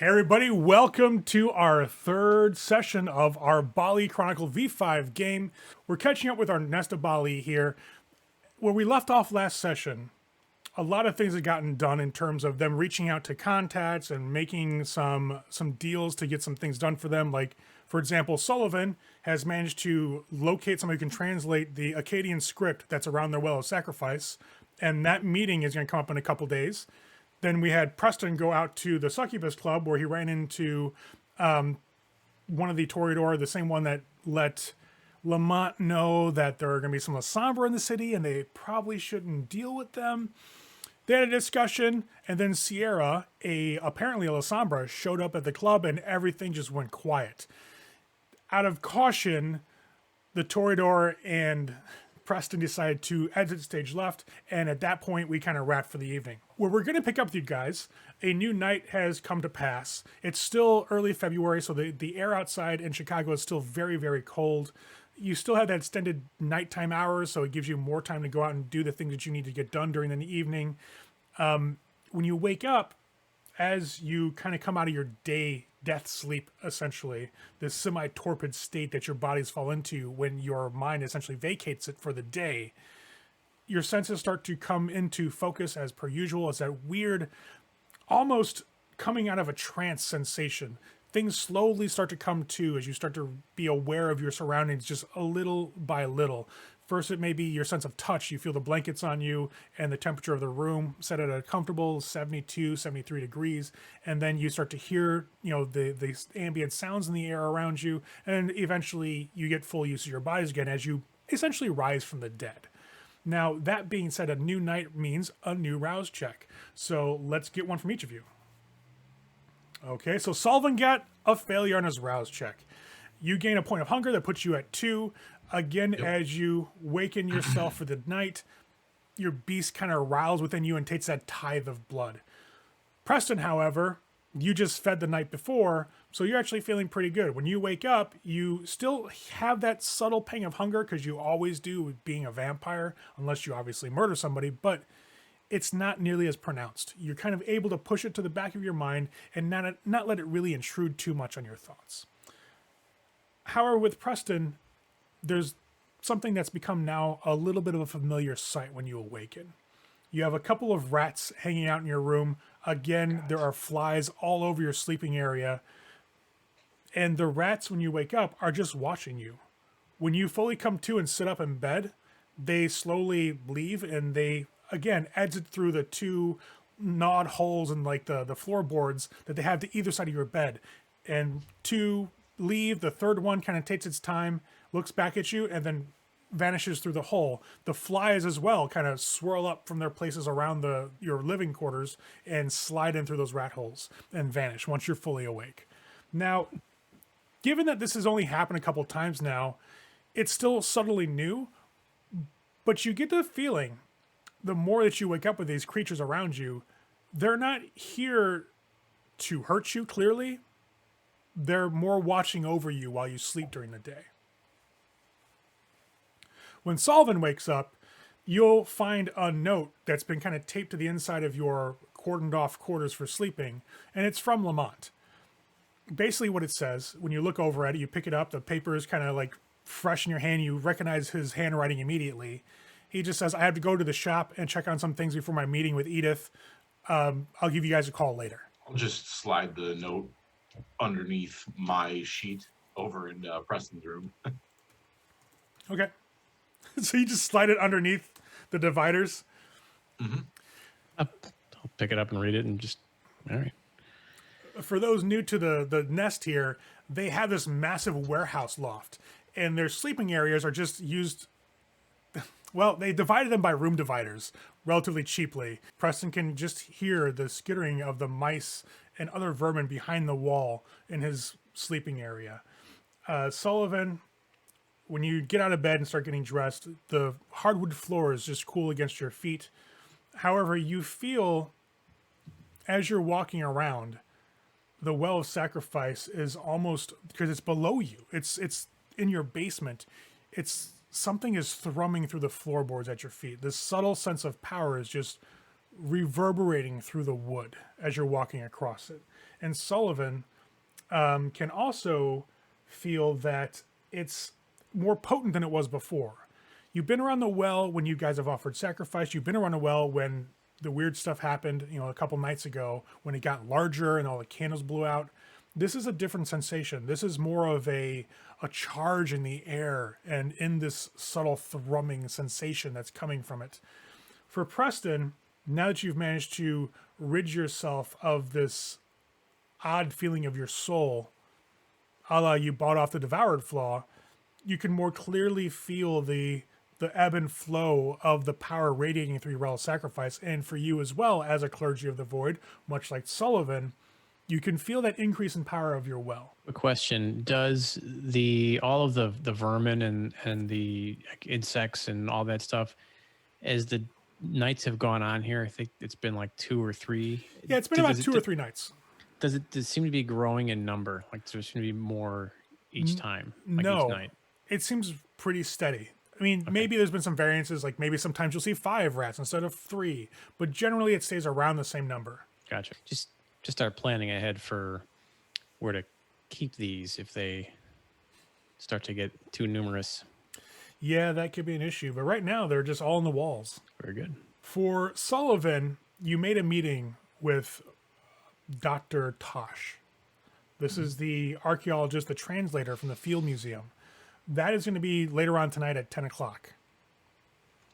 Hey everybody, welcome to our third session of our Baali Chronicle V5 game. We're catching up with our Nest of Baali here. Where we left off last session, a lot of things had gotten done in terms of them reaching out to contacts and making some deals to get some things done for them. Like, for example, Sullivan has managed to locate somebody who can translate the Akkadian script that's around their Well of Sacrifice, and that meeting is going to come up in a couple days. Then we had Preston go out to the Succubus Club where he ran into one of the Toreador, the same one that let Lemont know that there are going to be some Lasombra in the city and they probably shouldn't deal with them. They had a discussion, and then Sierra, apparently a Lasombra, showed up at the club and everything just went quiet. Out of caution, the Toreador and Preston decided to exit stage left, and at that point we kind of wrapped for the evening. Where we're going to pick up with you guys, a new night has come to pass. It's still early February, so the air outside in Chicago is still very, very cold. You still have that extended nighttime hours, so it gives you more time to go out and do the things that you need to get done during the evening. When you wake up, as you kind of come out of your death sleep, essentially, this semi-torpid state that your bodies fall into when your mind essentially vacates it for the day, your senses start to come into focus as per usual. It's that weird, almost coming out of a trance sensation. Things slowly start to come to as you start to be aware of your surroundings just a little by little. First, it may be your sense of touch. You feel the blankets on you and the temperature of the room set at a comfortable 72, 73 degrees. And then you start to hear, the ambient sounds in the air around you. And eventually you get full use of your bodies again as you essentially rise from the dead. Now, that being said, a new night means a new rouse check. So let's get one from each of you. Okay, so Sullivan got a failure on his rouse check. You gain a point of hunger that puts you at 2. Again, as you waken yourself for the night, your beast kind of riles within you and takes that tithe of blood. Preston, however, you just fed the night before, so you're actually feeling pretty good. When you wake up, you still have that subtle pang of hunger, because you always do with being a vampire, unless you obviously murder somebody, but it's not nearly as pronounced. You're kind of able to push it to the back of your mind and not let it really intrude too much on your thoughts. However, with Preston, there's something that's become now a little bit of a familiar sight when you awaken. You have a couple of rats hanging out in your room. Again, there are flies all over your sleeping area. And the rats, when you wake up, are just watching you. When you fully come to and sit up in bed, they slowly leave and they, again, exit through the 2 gnawed holes in like the floorboards that they have to either side of your bed. And 2 leave, the third one kind of takes its time, looks back at you, and then vanishes through the hole. The flies as well kind of swirl up from their places around your living quarters and slide in through those rat holes and vanish once you're fully awake. Now, given that this has only happened a couple times now, it's still subtly new, but you get the feeling the more that you wake up with these creatures around you, they're not here to hurt you, clearly. They're more watching over you while you sleep during the day. When Sullivan wakes up, you'll find a note that's been kind of taped to the inside of your cordoned off quarters for sleeping, and it's from Lemont. Basically what it says, when you look over at it, you pick it up, the paper is kind of like fresh in your hand, you recognize his handwriting immediately. He just says, I have to go to the shop and check on some things before my meeting with Edith. I'll give you guys a call later. I'll just slide the note underneath my sheet over in Preston's room. Okay. So you just slide it underneath the dividers? Mm-hmm. I'll pick it up and read it and just, all right. For those new to the nest here, they have this massive warehouse loft, and their sleeping areas are just used. Well, they divided them by room dividers relatively cheaply. Preston can just hear the skittering of the mice and other vermin behind the wall in his sleeping area. Sullivan, when you get out of bed and start getting dressed, the hardwood floor is just cool against your feet. However, you feel, as you're walking around, the Well of Sacrifice is almost, because it's below you. It's in your basement. Something is thrumming through the floorboards at your feet. This subtle sense of power is just reverberating through the wood as you're walking across it. and Sullivan can also feel that it's more potent than it was before. You've been around the well when you guys have offered sacrifice. You've been around the well when the weird stuff happened, a couple nights ago when it got larger and all the candles blew out. This is a different sensation. This is more of a charge in the air and in this subtle thrumming sensation that's coming from it. For Preston, now that you've managed to rid yourself of this odd feeling of your soul, a la you bought off the devoured flaw, you can more clearly feel the ebb and flow of the power radiating through your relic sacrifice. And for you as well, as a clergy of the void, much like Sullivan, you can feel that increase in power of your well. A question: does all of the vermin and the insects and all that stuff, as the nights have gone on here, I think it's been like 2 or 3. Yeah, it's been about 2 or 3 nights. Does it seem to be growing in number? Like there's going to be more each time? Like no, each night? It seems pretty steady. I mean, maybe there's been some variances, like maybe sometimes you'll see 5 rats instead of 3, but generally it stays around the same number. Gotcha. Just start planning ahead for where to keep these if they start to get too numerous. Yeah, that could be an issue, but right now they're just all in the walls. Very good. For Sullivan, you made a meeting with Dr. Tosh. This is the archaeologist, the translator from the Field Museum. That is going to be later on tonight at 10 o'clock.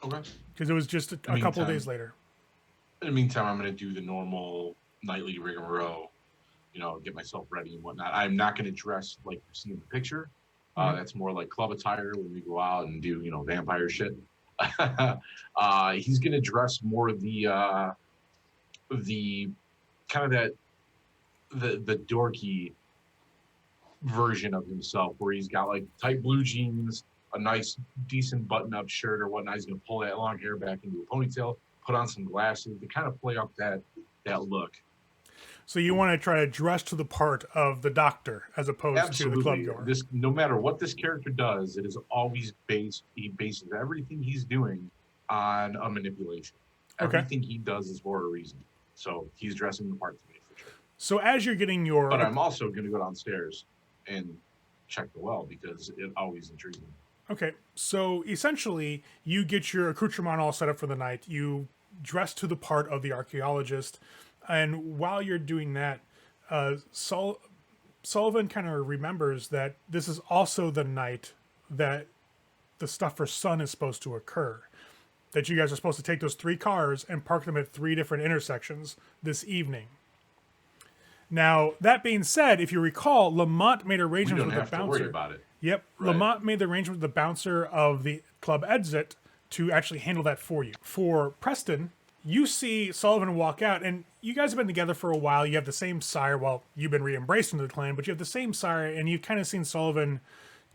Okay. Because it was just a couple of days later. In the meantime, I'm going to do the normal nightly rigmarole, get myself ready and whatnot. I'm not going to dress like you see in the picture. That's more like club attire when we go out and do, vampire shit. He's going to dress more the kind of that, the dorky version of himself, where he's got like tight blue jeans, a nice decent button-up shirt or whatnot. He's gonna pull that long hair back into a ponytail, put on some glasses to kind of play up that look. So you want to try to dress to the part of the doctor as opposed to the club goer. This, no matter what this character does, it is always he bases everything he's doing on a manipulation. Everything he does is for a reason. So he's dressing the part to me for sure. So as you're getting your... But I'm also going to go downstairs and check the well because it always intrigues me. Okay, so essentially you get your accoutrement all set up for the night. You dress to the part of the archaeologist, and while you're doing that, Sullivan kind of remembers that this is also the night that the stuff for Sun is supposed to occur. That you guys are supposed to take those 3 cars and park them at 3 different intersections this evening. Now, that being said, if you recall, Lemont made arrangements with the bouncer. We don't have to worry about it. Yep. Right. Lemont made the arrangement with the bouncer of the club exit to actually handle that for you. For Preston, you see Sullivan walk out, and you guys have been together for a while. You have the same sire. Well, you've been re-embraced into the clan, but you have the same sire, and you've kind of seen Sullivan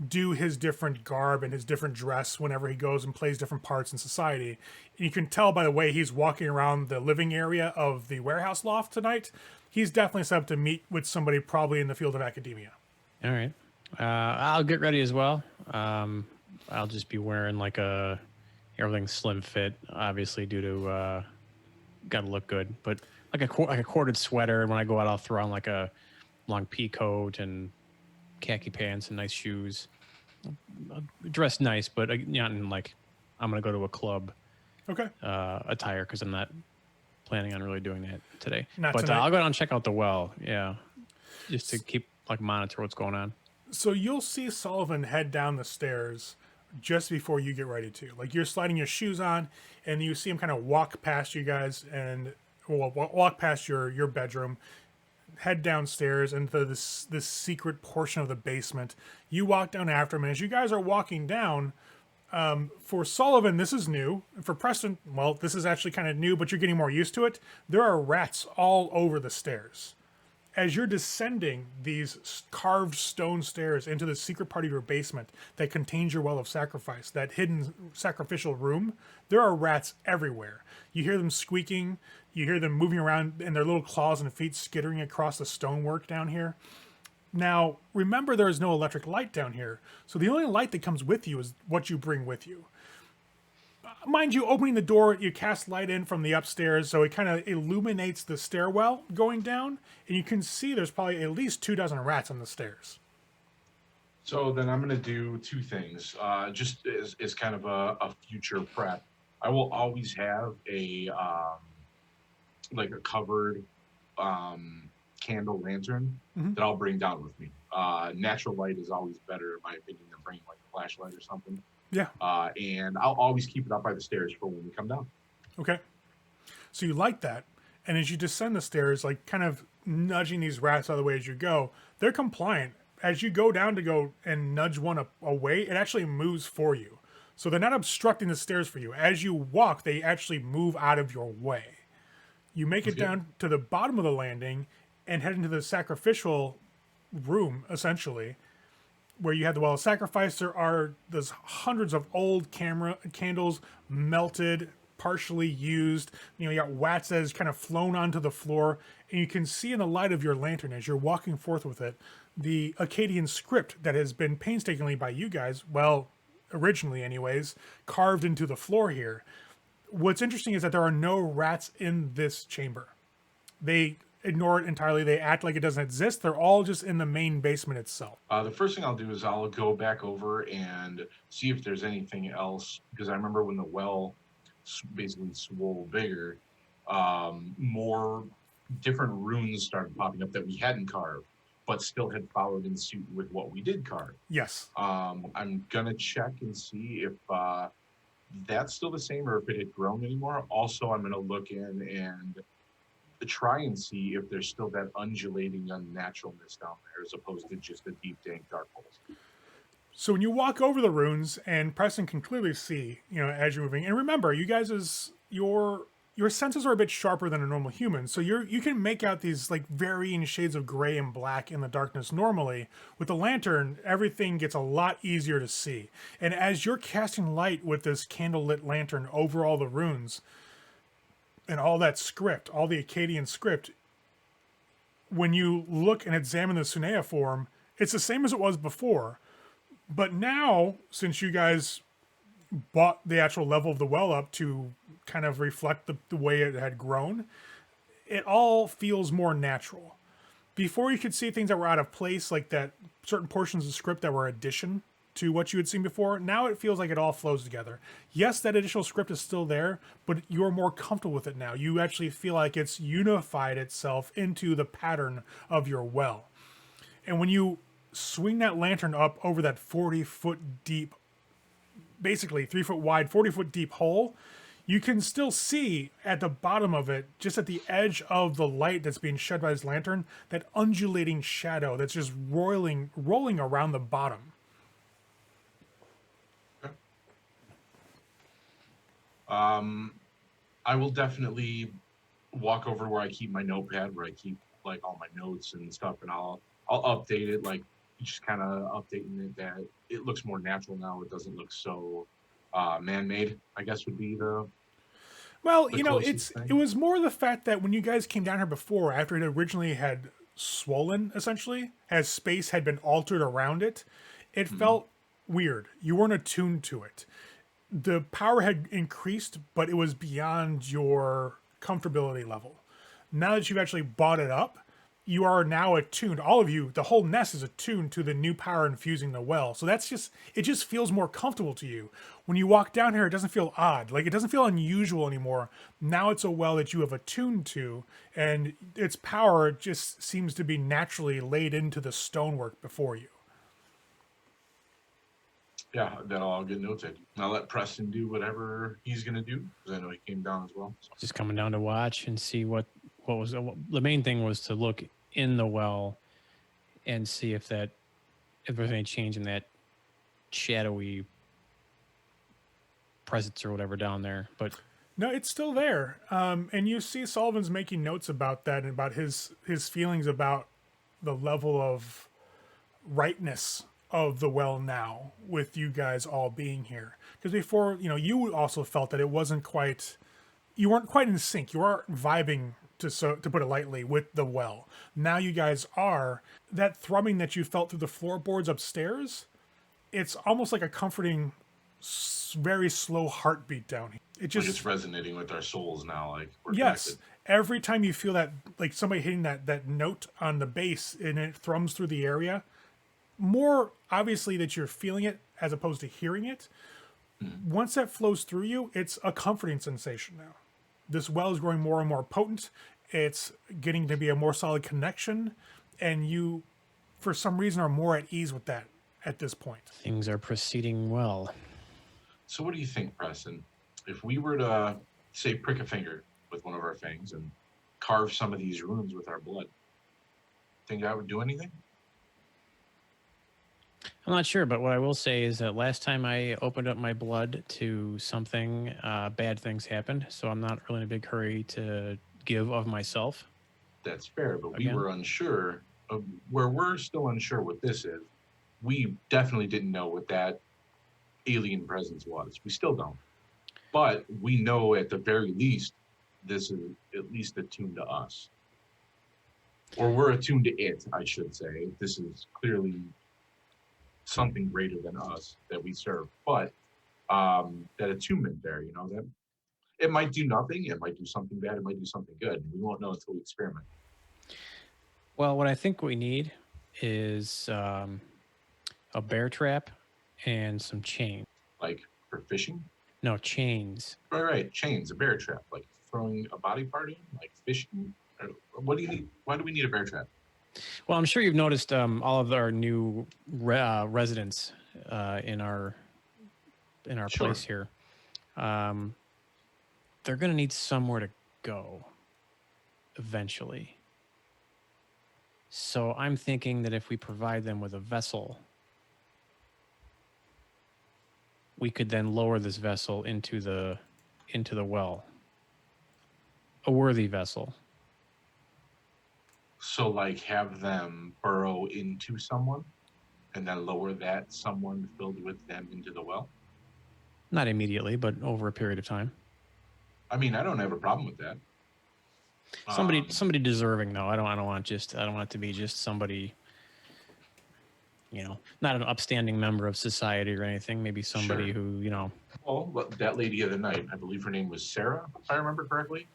do his different garb and his different dress whenever he goes and plays different parts in society. And you can tell by the way he's walking around the living area of the warehouse loft tonight, he's definitely set up to meet with somebody probably in the field of academia. All right. I'll get ready as well. I'll just be wearing like everything slim fit, obviously due to gotta look good, but like a corded sweater. And when I go out, I'll throw on like a long pea coat and khaki pants and nice shoes. I'll dress nice, but not in like I'm gonna go to a club. Okay. Attire, because I'm not planning on really doing that today. Not but tonight. I'll go down and check out the well. Yeah, just to keep monitor what's going on. So you'll see Sullivan head down the stairs just before you get ready to. Like you're sliding your shoes on, and you see him kind of walk past you guys and walk past your bedroom, head downstairs into this secret portion of the basement. You walk down after him, and as you guys are walking down, for Sullivan, this is new. For Preston, well, this is actually kind of new, but you're getting more used to it. There are rats all over the stairs. As you're descending these carved stone stairs into the secret part of your basement that contains your well of sacrifice, that hidden sacrificial room, there are rats everywhere. You hear them squeaking, you hear them moving around and their little claws and feet skittering across the stonework down here. Now, remember there is no electric light down here, so the only light that comes with you is what you bring with you. Mind you, opening the door, you cast light in from the upstairs, so it kind of illuminates the stairwell going down, and you can see there's probably at least 24 rats on the stairs. So then I'm going to do two things, just as kind of a future prep. I will always have a like a covered candle lantern that I'll bring down with me. Natural light is always better, in my opinion, than bringing like a flashlight or something. Yeah. And I'll always keep it up by the stairs for when we come down. Okay. So you light that, and as you descend the stairs, like kind of nudging these rats out of the way as you go, they're compliant. As you go down to go and nudge one away, it actually moves for you. So they're not obstructing the stairs for you. As you walk, they actually move out of your way. You make it down to the bottom of the landing and head into the sacrificial room, essentially, where you have the well of sacrifice. There's hundreds of old candles, melted, partially used. You got wax that has kind of flown onto the floor, and you can see in the light of your lantern as you're walking forth with it, the Akkadian script that has been painstakingly by you guys, well, originally anyways, carved into the floor here. What's interesting is that there are no rats in this chamber. They ignore it entirely. They act like it doesn't exist. They're all just in the main basement itself. The first thing I'll do is I'll go back over and see if there's anything else, because I remember when the well basically swole bigger, more different runes started popping up that we hadn't carved, but still had followed in suit with what we did carve. Yes. I'm gonna check and see if that's still the same or if it had grown anymore. Also, I'm gonna look in and try and see if there's still that undulating unnaturalness down there as opposed to just a deep, dank, dark holes. So when you walk over the runes, and Preston can clearly see, as you're moving, and remember, you guys your senses are a bit sharper than a normal human, so you can make out these like varying shades of gray and black in the darkness normally. With the lantern, everything gets a lot easier to see. And as you're casting light with this candlelit lantern over all the runes and all that script, all the Akkadian script, when you look and examine the cuneiform, it's the same as it was before. But now, since you guys bought the actual level of the well up to kind of reflect the way it had grown, it all feels more natural. Before, you could see things that were out of place, like that certain portions of the script that were addition to what you had seen before. Now it feels like it all flows together. Yes, that additional script is still there, but you're more comfortable with it now. You actually feel like it's unified itself into the pattern of your well. And when you swing that lantern up over that 40-foot deep, basically 3-foot wide, 40-foot deep hole, you can still see at the bottom of it, just at the edge of the light that's being shed by this lantern, that undulating shadow that's just rolling around the bottom. I will definitely walk over to where I keep my notepad, where I keep like all my notes and stuff, and I'll update it, like just kind of updating it that it looks more natural now. It doesn't look so man-made, I guess would be the it was more the fact that when you guys came down here before, after it originally had swollen, essentially, as space had been altered around it, it felt weird. You weren't attuned to it. The power had increased, but it was beyond your comfortability level. Now that you've actually bought it up, you are now attuned. All of you, the whole nest is attuned to the new power infusing the well. So it just feels more comfortable to you. When you walk down here, it doesn't feel odd. Like, it doesn't feel unusual anymore. Now it's a well that you have attuned to, and its power just seems to be naturally laid into the stonework before you. Yeah, that'll all get noted. I'll let Preston do whatever he's going to do, because I know he came down as well. So. Just coming down to watch and see what was the main thing was to look in the well and see if there's any change in that shadowy presence or whatever down there. But no, it's still there. And you see Sullivan's making notes about that and about his feelings about the level of rightness of the well now, with you guys all being here. Because before, you also felt that you weren't quite in sync. You weren't vibing, to put it lightly, with the well. Now you guys are. That thrumming that you felt through the floorboards upstairs, it's almost like a comforting very slow heartbeat down here. It Like just it's resonating with our souls now. Like we're yes. connected. Every time you feel that, like somebody hitting that note on the bass and it thrums through the area, more obviously that you're feeling it as opposed to hearing it. Once that flows through you, it's a comforting sensation now. This well is growing more and more potent. It's getting to be a more solid connection, and you, for some reason, are more at ease with that at this point. Things are proceeding well. So what do you think, Preston? If we were to, say, prick a finger with one of our fangs and carve some of these runes with our blood, think that would do anything? I'm not sure, but what I will say is that last time I opened up my blood to something, bad things happened. So I'm not really in a big hurry to give of myself. That's fair, but Again? we were unsure of where we're still unsure what this is. We definitely didn't know what that alien presence was. We still don't. But we know at the very least this is at least attuned to us. Or we're attuned to it, I should say. This is clearly something greater than us that we serve. But that attunement there, you know, that it might do nothing, it might do something bad, it might do something good. We won't know until we experiment. Well, what I think we need is a bear trap and some chain. Like for fishing? No, chains. Right. Chains, a bear trap, like throwing a body part in, like fishing. What do you need? Why do we need a bear trap? Well, I'm sure you've noticed all of our new residents in our Sure. place here. They're going to need somewhere to go eventually. So I'm thinking that if we provide them with a vessel, we could then lower this vessel into the well. A worthy vessel. So, like, have them burrow into someone, and then lower that someone filled with them into the well. Not immediately, but over a period of time. I mean, I don't have a problem with that. Somebody deserving though. I don't want it to be just somebody, you know, not an upstanding member of society or anything. Maybe somebody Sure. who, you know. Well, that lady of the night, I believe her name was Sarah, if I remember correctly.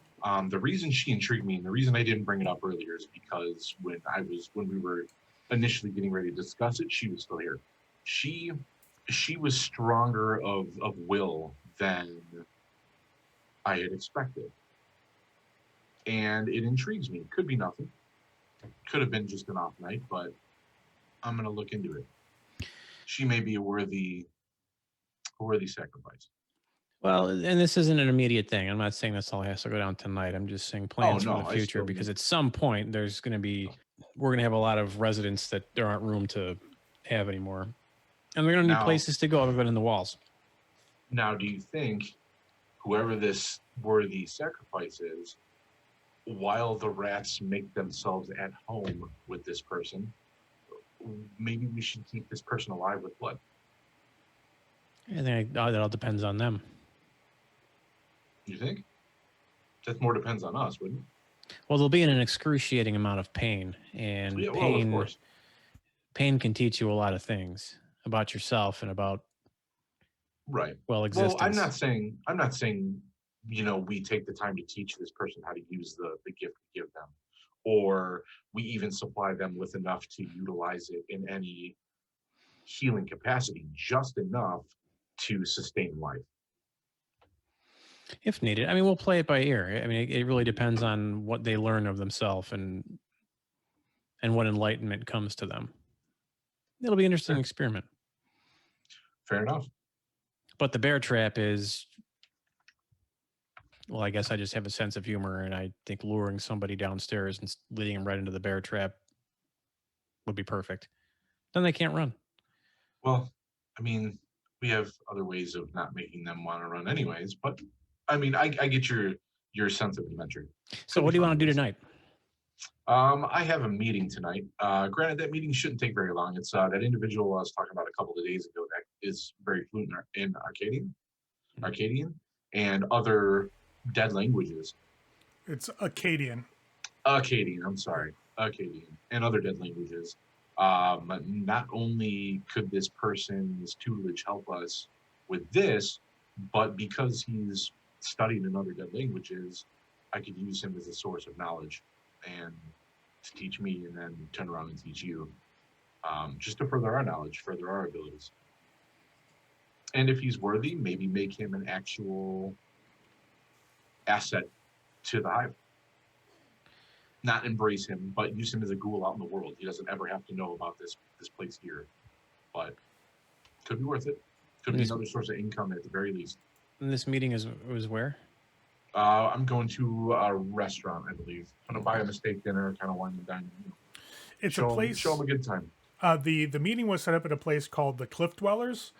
The reason she intrigued me, and the reason I didn't bring it up earlier, is because when we were initially getting ready to discuss it, she was still here. She was stronger of will than I had expected, and it intrigues me. It could be nothing. Could have been just an off night, but I'm gonna look into it. She may be a worthy sacrifice. Well, and this isn't an immediate thing. I'm not saying this all has to go down tonight. I'm just saying plans no, for the I future still because need- at some point we're going to have a lot of residents that there aren't room to have anymore. And they're going to need Now- places to go other than in the walls. Now, do you think whoever this worthy sacrifice is, while the rats make themselves at home with this person, maybe we should keep this person alive with blood? I think that all depends on them. You think? That more depends on us, wouldn't it? Well, they'll be in an excruciating amount of pain, and Yeah, well, of course. pain can teach you a lot of things about yourself and about Right. existence. Well, I'm not saying, you know, we take the time to teach this person how to use the gift we give them, or we even supply them with enough to utilize it in any healing capacity, just enough to sustain life. If needed. I mean, we'll play it by ear. I mean, it really depends on what they learn of themselves and what enlightenment comes to them. It'll be an interesting Sure. experiment. Fair enough. But the bear trap is, well, I guess I just have a sense of humor, and I think luring somebody downstairs and leading them right into the bear trap would be perfect. Then they can't run. Well, I mean, we have other ways of not making them want to run anyways, but I mean, I get your sense of adventure. So what do you want to do tonight? I have a meeting tonight. Granted, that meeting shouldn't take very long. It's that individual I was talking about a couple of days ago that is very fluent in Akkadian, and other dead languages. It's Akkadian. I'm sorry, Akkadian, and other dead languages. Not only could this person's tutelage help us with this, but because he's studied in other dead languages, I could use him as a source of knowledge and to teach me, and then turn around and teach you, just to further our knowledge, further our abilities. And if he's worthy, maybe make him an actual asset to the hive. Not embrace him, but use him as a ghoul out in the world. He doesn't ever have to know about this place here, but could be worth it. Could be another source of income at the very least. And this meeting was where? I'm going to a restaurant, I believe. I'm going to buy him a steak dinner, kind of wine and dine. It's a place. Show him a good time. The meeting was set up at a place called the Cliff Dwellers.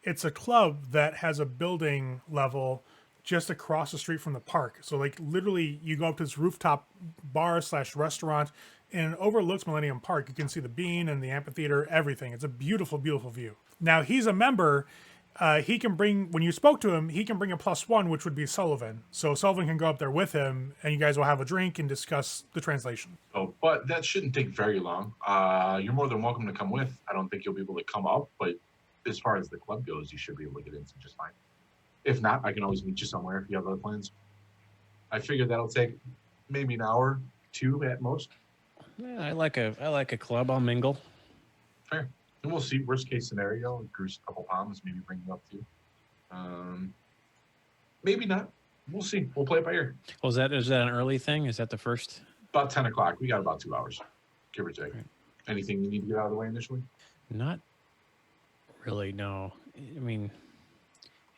It's a club that has a building level just across the street from the park. So like literally you go up to this rooftop bar / restaurant and it overlooks Millennium Park. You can see the bean and the amphitheater, everything. It's a beautiful, beautiful view. Now he's a member. He can bring, when you spoke to him, he can bring a +1, which would be Sullivan. So Sullivan can go up there with him and you guys will have a drink and discuss the translation. Oh, but that shouldn't take very long. You're more than welcome to come with. I don't think you'll be able to come up, but as far as the club goes, you should be able to get into just fine. If not, I can always meet you somewhere if you have other plans. I figure that'll take maybe an hour, 2 at most. Yeah, I like a club. I'll mingle. Fair. And we'll see. Worst case scenario, grease a couple pounds, maybe bring you up too. Maybe not. We'll see. We'll play it by ear. Well, is that an early thing? Is that the first? About 10 o'clock. We got about 2 hours, give or take. Right. Anything you need to get out of the way initially? Not really, no. I mean,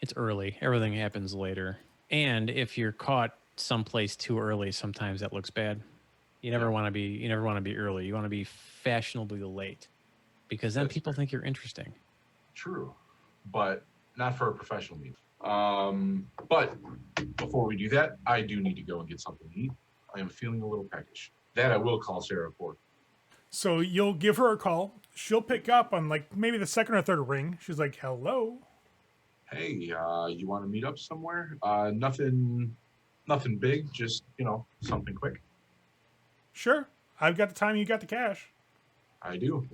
it's early. Everything happens later. And if you're caught someplace too early, sometimes that looks bad. You never want to be early. You want to be fashionably late. Because then people think you're interesting. True. But not for a professional meeting. But before we do that, I do need to go and get something to eat. I am feeling a little peckish. That I will call Sarah for. So you'll give her a call. She'll pick up on like maybe the second or third ring. She's like, hello. Hey, you want to meet up somewhere? Nothing big, just, something quick. Sure. I've got the time, you got the cash. I do.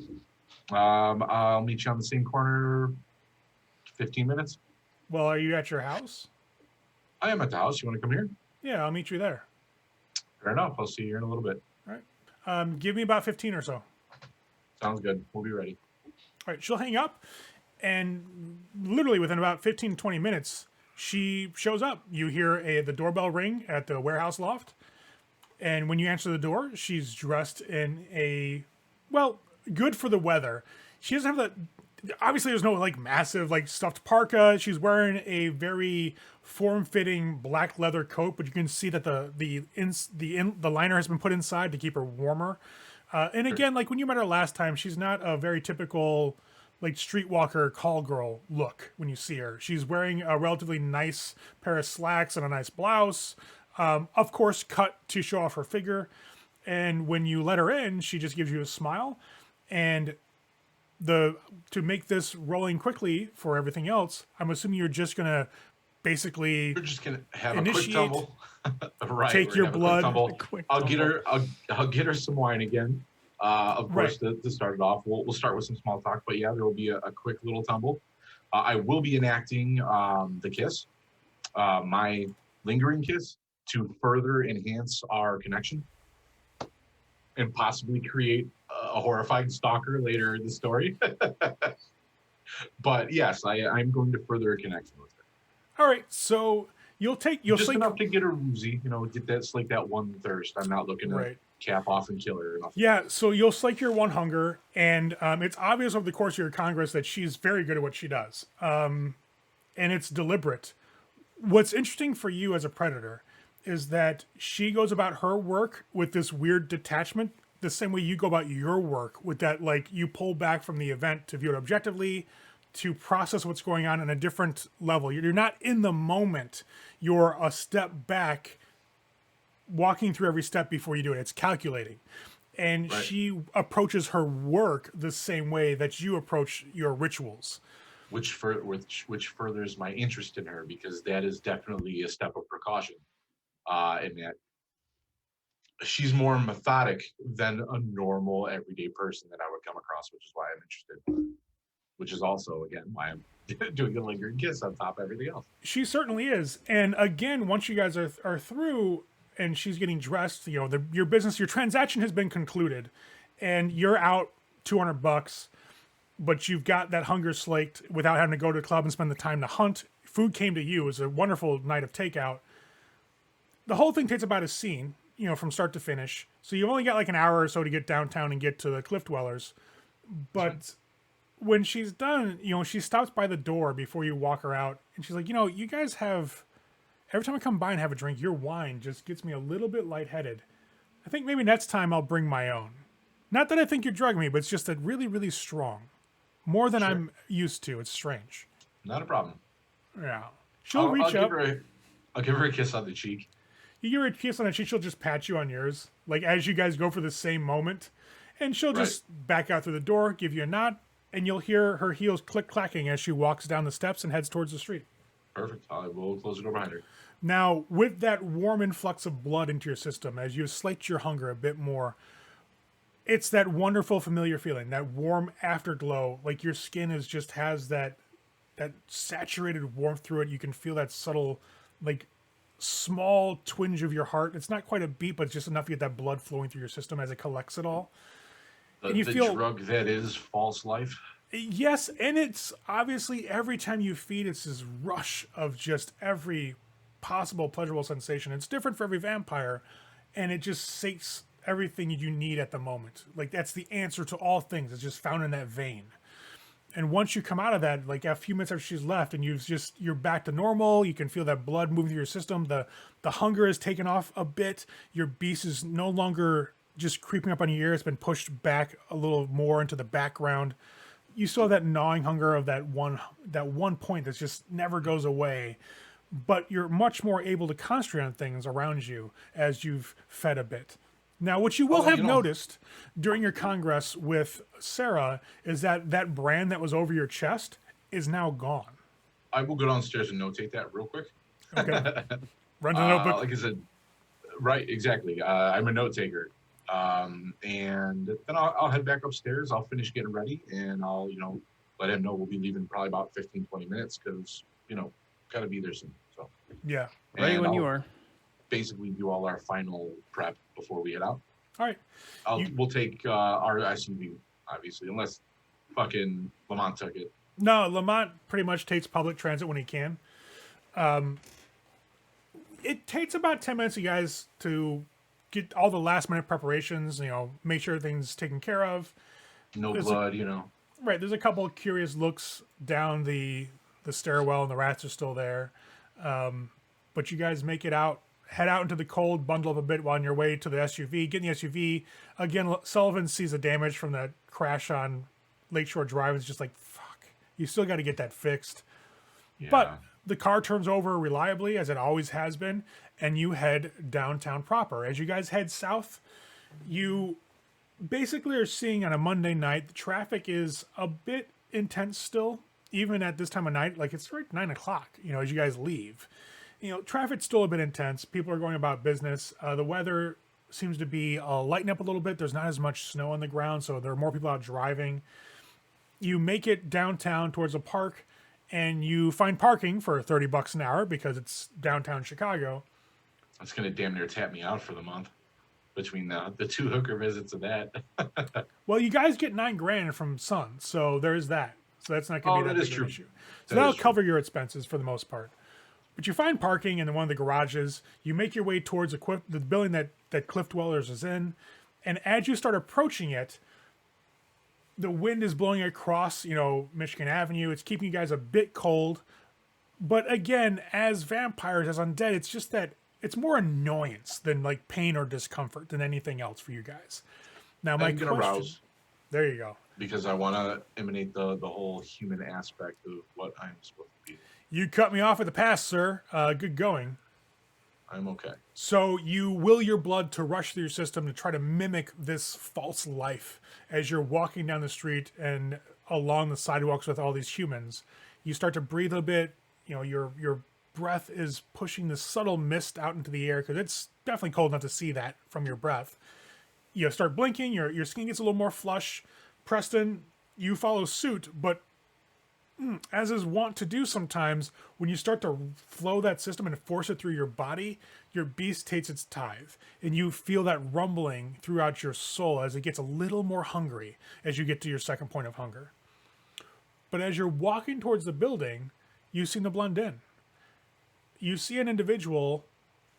I'll meet you on the same corner, 15 minutes. Well, are you at your house? I am at the house. You want to come here? Yeah, I'll meet you there. Fair enough. I'll see you here in a little bit. All right. Give me about 15 or so. Sounds good. We'll be ready. All right. She'll hang up, and literally within about 15 to 20 minutes, she shows up. You hear the doorbell ring at the warehouse loft, and when you answer the door, she's dressed in good for the weather. She doesn't have obviously there's no like massive like stuffed parka. She's wearing a very form-fitting black leather coat, but you can see that the liner has been put inside to keep her warmer. And again, like when you met her last time, she's not a very typical like streetwalker call girl look when you see her. She's wearing a relatively nice pair of slacks and a nice blouse, of course cut to show off her figure. And when you let her in, she just gives you a smile. And to make this rolling quickly for everything else, I'm assuming you're just gonna basically have initiate, a quick tumble. Right, take your blood. I'll get her some wine again. Of course, to start it off, we'll start with some small talk. But yeah, there will be a quick little tumble. I will be enacting the kiss, my lingering kiss, to further enhance our connection and possibly create a horrifying stalker later in the story. But yes, I'm going to further a connection with her. All right, so you'll just enough to get her woozy, get that slake that one thirst. I'm not looking to cap off and kill her or nothing. Yeah, so you'll slake your one hunger, and it's obvious over the course of your congress that she's very good at what she does, and it's deliberate. What's interesting for you as a predator is that she goes about her work with this weird detachment, the same way you go about your work, with that, like, you pull back from the event to view it objectively, to process what's going on a different level. You're not in the moment. You're a step back, walking through every step before you do it. It's calculating. And she approaches her work the same way that you approach your rituals. Which furthers my interest in her, because that is definitely a step of precaution. In that she's more methodic than a normal everyday person that I would come across, which is why I'm interested. which is also, again, why I'm doing a lingering kiss on top of everything else. She certainly is. And again, once you guys are through and she's getting dressed, your business, your transaction has been concluded and you're out $200, but you've got that hunger slaked without having to go to the club and spend the time to hunt. Food came to you. It was a wonderful night of takeout. The whole thing takes about a scene, from start to finish. So you've only got like an hour or so to get downtown and get to the Cliff Dwellers. But when she's done, she stops by the door before you walk her out. And she's like, you guys have, every time I come by and have a drink, your wine just gets me a little bit lightheaded. I think maybe next time I'll bring my own. Not that I think you're drugging me, but it's just that really, really strong. More than I'm used to. It's strange. Not a problem. Yeah. She'll reach up. I'll give her a kiss on the cheek. You give her a kiss on the cheek, she'll just pat you on yours. Like as you guys go for the same moment. And she'll just back out through the door, give you a nod, and you'll hear her heels click-clacking as she walks down the steps and heads towards the street. Perfect. I will close the door behind her. Now, with that warm influx of blood into your system, as you slate your hunger a bit more, it's that wonderful familiar feeling, that warm afterglow. Like your skin has that saturated warmth through it. You can feel that subtle, like small twinge of your heart. It's not quite a beat, but it's just enough to get that blood flowing through your system as it collects it all. The drug that is false life. Yes, and it's obviously every time you feed, it's this rush of just every possible pleasurable sensation. It's different for every vampire, and it just sates everything you need at the moment. Like that's the answer to all things. It's just found in that vein. And once you come out of that, like a few minutes after she's left, and you're back to normal, you can feel that blood moving through your system. The hunger is taken off a bit. Your beast is no longer just creeping up on your ear. It's been pushed back a little more into the background. You still have that gnawing hunger of that one point that just never goes away. But you're much more able to concentrate on things around you as you've fed a bit. Now, what you will have noticed during your congress with Sarah is that brand that was over your chest is now gone. I will go downstairs and notate that real quick. Okay. Run to the notebook. Like I said, right, exactly. I'm a note taker. And then I'll head back upstairs. I'll finish getting ready, and I'll, let him know we'll be leaving probably about 15, 20 minutes because, got to be there soon. So yeah. Ready when you are. Basically do all our final prep before we head out. All right. We'll take our SUV, obviously, unless fucking Lemont took it. No, Lemont pretty much takes public transit when he can. It takes about 10 minutes, you guys, to get all the last minute preparations, make sure everything's taken care of. There's blood, Right. There's a couple of curious looks down the stairwell, and the rats are still there. But you guys make it out. Head out into the cold, bundle up a bit while on your way to the SUV. Get in the SUV. Again, Sullivan sees the damage from that crash on Lakeshore Drive. It's just like, fuck. You still got to get that fixed. Yeah. But the car turns over reliably, as it always has been, and you head downtown proper. As you guys head south, you basically are seeing on a Monday night, the traffic is a bit intense still, even at this time of night. Like it's right 9 o'clock, as you guys leave. Traffic's still a bit intense. People are going about business. The weather seems to be lighting up a little bit. There's not as much snow on the ground, so there are more people out driving. You make it downtown towards a park, and you find parking for $30 an hour because it's downtown Chicago. That's going to damn near tap me out for the month between the two hooker visits of that. Well, you guys get $9,000 from Sun, so there's that. So that's not going to be that big of an issue. So that'll cover your expenses for the most part. But you find parking in one of the garages. You make your way towards the building that Cliff Dwellers is in. And as you start approaching it, the wind is blowing across, Michigan Avenue. It's keeping you guys a bit cold. But again, as vampires, as undead, it's just that it's more annoyance than like pain or discomfort than anything else for you guys. Now, my question... Arouse. There you go. Because I want to emanate the whole human aspect of what I'm supposed to be. You cut me off at the pass, sir. Good going. I'm okay. So you will your blood to rush through your system to try to mimic this false life as you're walking down the street and along the sidewalks with all these humans. You start to breathe a bit. Your breath is pushing this subtle mist out into the air because it's definitely cold enough to see that from your breath. You start blinking. Your skin gets a little more flush. Preston, you follow suit, but As is wont to do sometimes, when you start to flow that system and force it through your body, your beast takes its tithe. And you feel that rumbling throughout your soul as it gets a little more hungry as you get to your second point of hunger. But as you're walking towards the building, you seem to blend in. You see an individual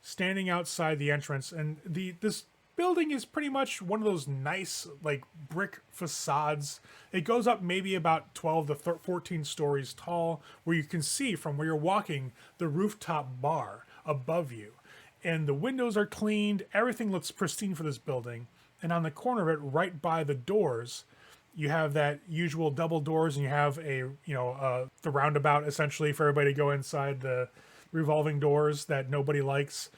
standing outside the entrance, and this building is pretty much one of those nice like brick facades. It goes up maybe about 12 to 14 stories tall, where you can see from where you're walking the rooftop bar above you. And the windows are cleaned, everything looks pristine for this building. And on the corner of it, right by the doors, you have that usual double doors, and you have the roundabout essentially for everybody to go inside, the revolving doors that nobody likes.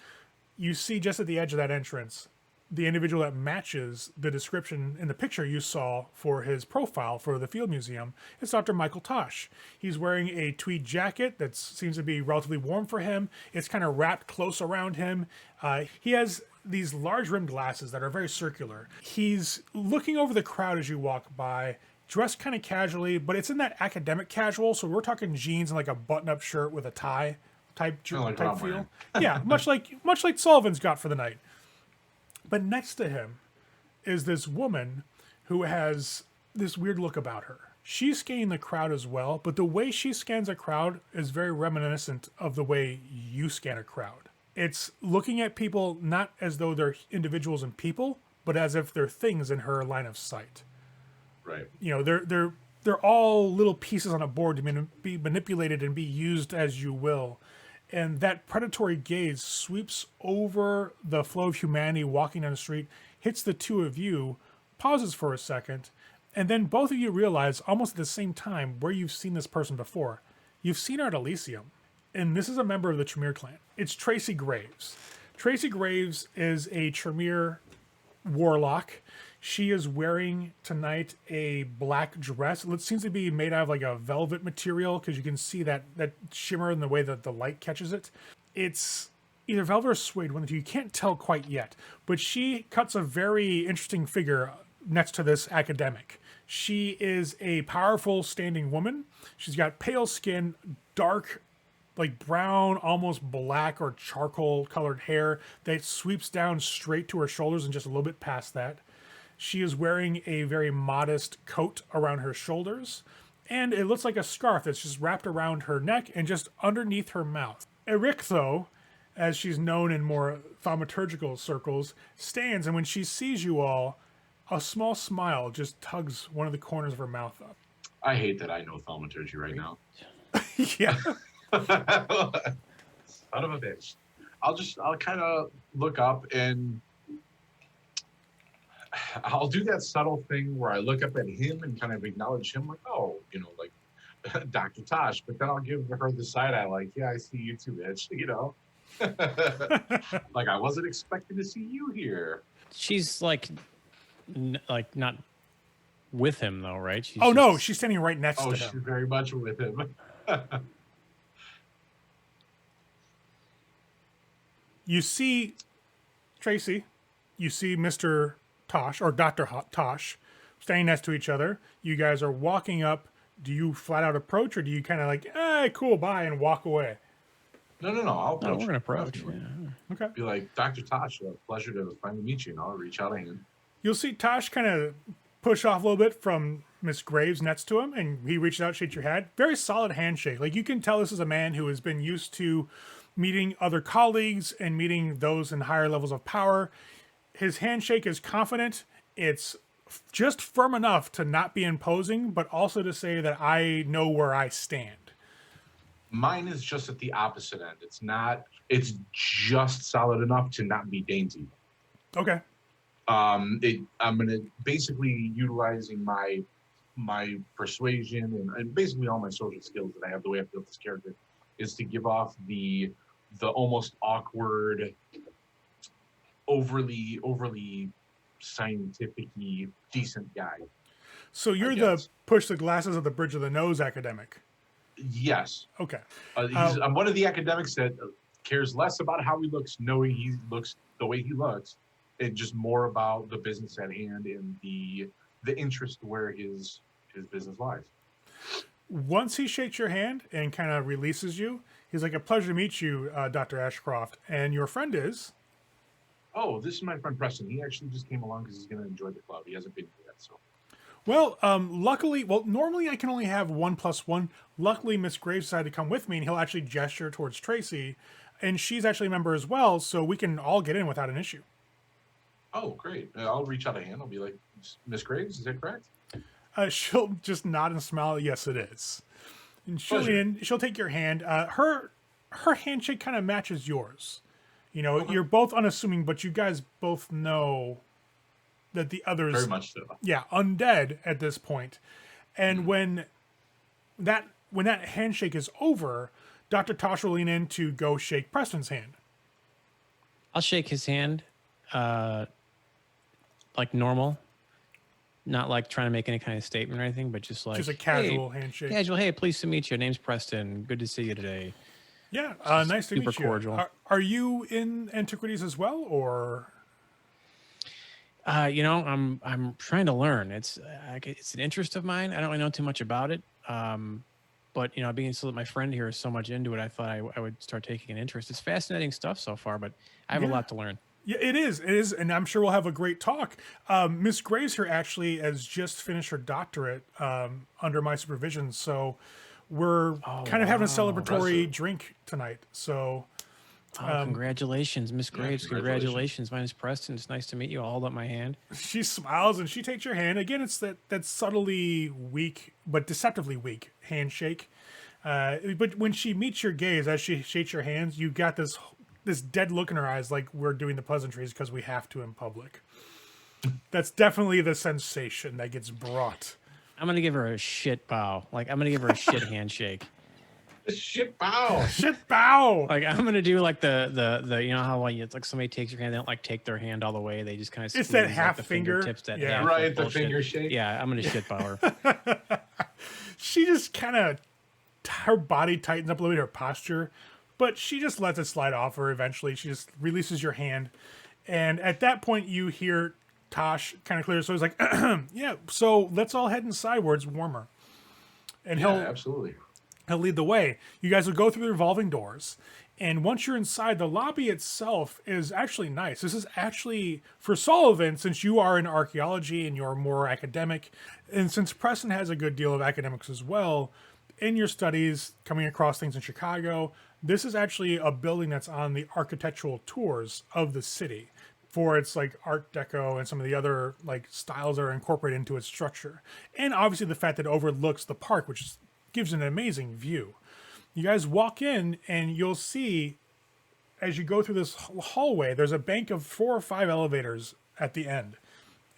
You see just at the edge of that entrance the individual that matches the description in the picture you saw for his profile for the Field Museum. It's Dr. Michael Tosh. He's wearing a tweed jacket that seems to be relatively warm for him. It's kind of wrapped close around him. He has these large rimmed glasses that are very circular. He's looking over the crowd as you walk by, dressed kind of casually, but it's in that academic casual. So we're talking jeans and like a button-up shirt with a tie type feel. Yeah, much like Sullivan's got for the night. But next to him is this woman who has this weird look about her. She's scanning the crowd as well, but the way she scans a crowd is very reminiscent of the way you scan a crowd. It's looking at people not as though they're individuals and people, but as if they're things in her line of sight. Right. You know, they're all little pieces on a board to be manipulated and be used as you will. And that predatory gaze sweeps over the flow of humanity walking down the street, hits the two of you, pauses for a second, and then both of you realize almost at the same time where you've seen this person before. You've seen her at Elysium, and this is a member of the Tremere clan. It's Tracy Graves. Tracy Graves is a Tremere warlock. She is wearing tonight a black dress. It seems to be made out of like a velvet material, because you can see that shimmer in the way that the light catches it. It's either velvet or suede, one that you can't tell quite yet. But she cuts a very interesting figure next to this academic. She is a powerful standing woman. She's got pale skin, dark, like brown, almost black or charcoal colored hair that sweeps down straight to her shoulders and just a little bit past that. She is wearing a very modest coat around her shoulders, and it looks like a scarf that's just wrapped around her neck and just underneath her mouth. Erichtho, as she's known in more thaumaturgical circles, stands, and when she sees you all, a small smile just tugs one of the corners of her mouth up. I hate that I know thaumaturgy right now. Yeah. Son of a bitch. I'll kind of look up and I'll do that subtle thing where I look up at him and kind of acknowledge him, like, oh, like Dr. Tosh. But then I'll give her the side eye, like, yeah, I see you too, bitch. Like, I wasn't expecting to see you here. She's like not with him though, right? No, she's standing right next to him. She's very much with him. You see Tracy. You see Mr. Tosh, or Dr. Tosh, standing next to each other. You guys are walking up. Do you flat out approach, or do you kind of like, hey, cool, bye, and walk away? No. I'll approach. No, we're going to approach. Yeah. Okay. Be like, Dr. Tosh, pleasure to finally meet you, and I'll reach out a hand. You'll see Tosh kind of push off a little bit from Miss Graves next to him, and he reaches out, shakes your hand. Very solid handshake. Like, you can tell this is a man who has been used to meeting other colleagues and meeting those in higher levels of power. His handshake is confident. It's just firm enough to not be imposing, but also to say that I know where I stand. Mine is just at the opposite end. It's just solid enough to not be dainty. Okay. I'm gonna basically utilizing my persuasion and basically all my social skills that I have, the way I built this character, is to give off the almost awkward, overly scientific-y, decent guy. So you're the push the glasses at the bridge of the nose academic. Yes. Okay. I'm one of the academics that cares less about how he looks, knowing he looks the way he looks, and just more about the business at hand and the interest where his business lies. Once he shakes your hand and kind of releases you, he's like, "A pleasure to meet you, Dr. Ashcroft." And your friend is? Oh, this is my friend Preston. He actually just came along because he's going to enjoy the club. He hasn't been here yet, so. Well, luckily, normally I can only have 1+1. Luckily, Miss Graves decided to come with me, and he'll actually gesture towards Tracy, and she's actually a member as well, so we can all get in without an issue. Oh, great. I'll reach out a hand. I'll be like, Miss Graves, is that correct? She'll just nod and smile. Yes, it is. And she'll take your hand. Her handshake kind of matches yours. You know, you're both unassuming, but you guys both know that the others, very much so, yeah, undead at this point. And when that handshake is over, Dr. Tosh will lean in to go shake Preston's hand. I'll shake his hand, like normal, not like trying to make any kind of statement or anything, but just like a casual handshake. Casual. Hey, pleased to meet you. Name's Preston. Good to see you today. Yeah, nice to meet you. Super cordial. Are you in antiquities as well, or? I'm trying to learn. It's an interest of mine. I don't really know too much about it. But being so that my friend here is so much into it, I thought I would start taking an interest. It's fascinating stuff so far, but I have a lot to learn. Yeah, it is, and I'm sure we'll have a great talk. Miss Graves here actually has just finished her doctorate under my supervision, so we're kind of having a celebratory drink tonight. So. Congratulations, Miss Graves. Congratulations. My name is Preston. It's nice to meet you. I'll hold up my hand. She smiles and she takes your hand. Again, it's that subtly weak, but deceptively weak handshake. But when she meets your gaze, as she shakes your hands, you got this dead look in her eyes like we're doing the pleasantries because we have to in public. That's definitely the sensation that gets brought. I'm going to give her a shit bow. Like, I'm going to give her a shit handshake. Shit bow. Shit bow. Like, I'm gonna do like the how when it's like somebody takes your hand, they don't like take their hand all the way. They just kind of it's that half the finger fingertips. That yeah, half, right. The bullshit. Finger shake. Yeah, I'm gonna shit bow her. She just kind of her body tightens up a little bit, her posture, but she just lets it slide off her. Eventually, she just releases your hand, and at that point, you hear Tosh kind of clear. So he's like, "Yeah, so let's all head inside where it's warmer." And absolutely. He'll lead the way. You guys will go through the revolving doors. And once you're inside, the lobby itself is actually nice. This is actually, for Sullivan, since you are in archaeology and you're more academic, and since Preston has a good deal of academics as well, in your studies, coming across things in Chicago, this is actually a building that's on the architectural tours of the city for its like Art Deco and some of the other like styles that are incorporated into its structure. And obviously the fact that it overlooks the park, which gives an amazing view. You guys walk in and you'll see as you go through this hallway, there's a bank of 4 or 5 elevators at the end.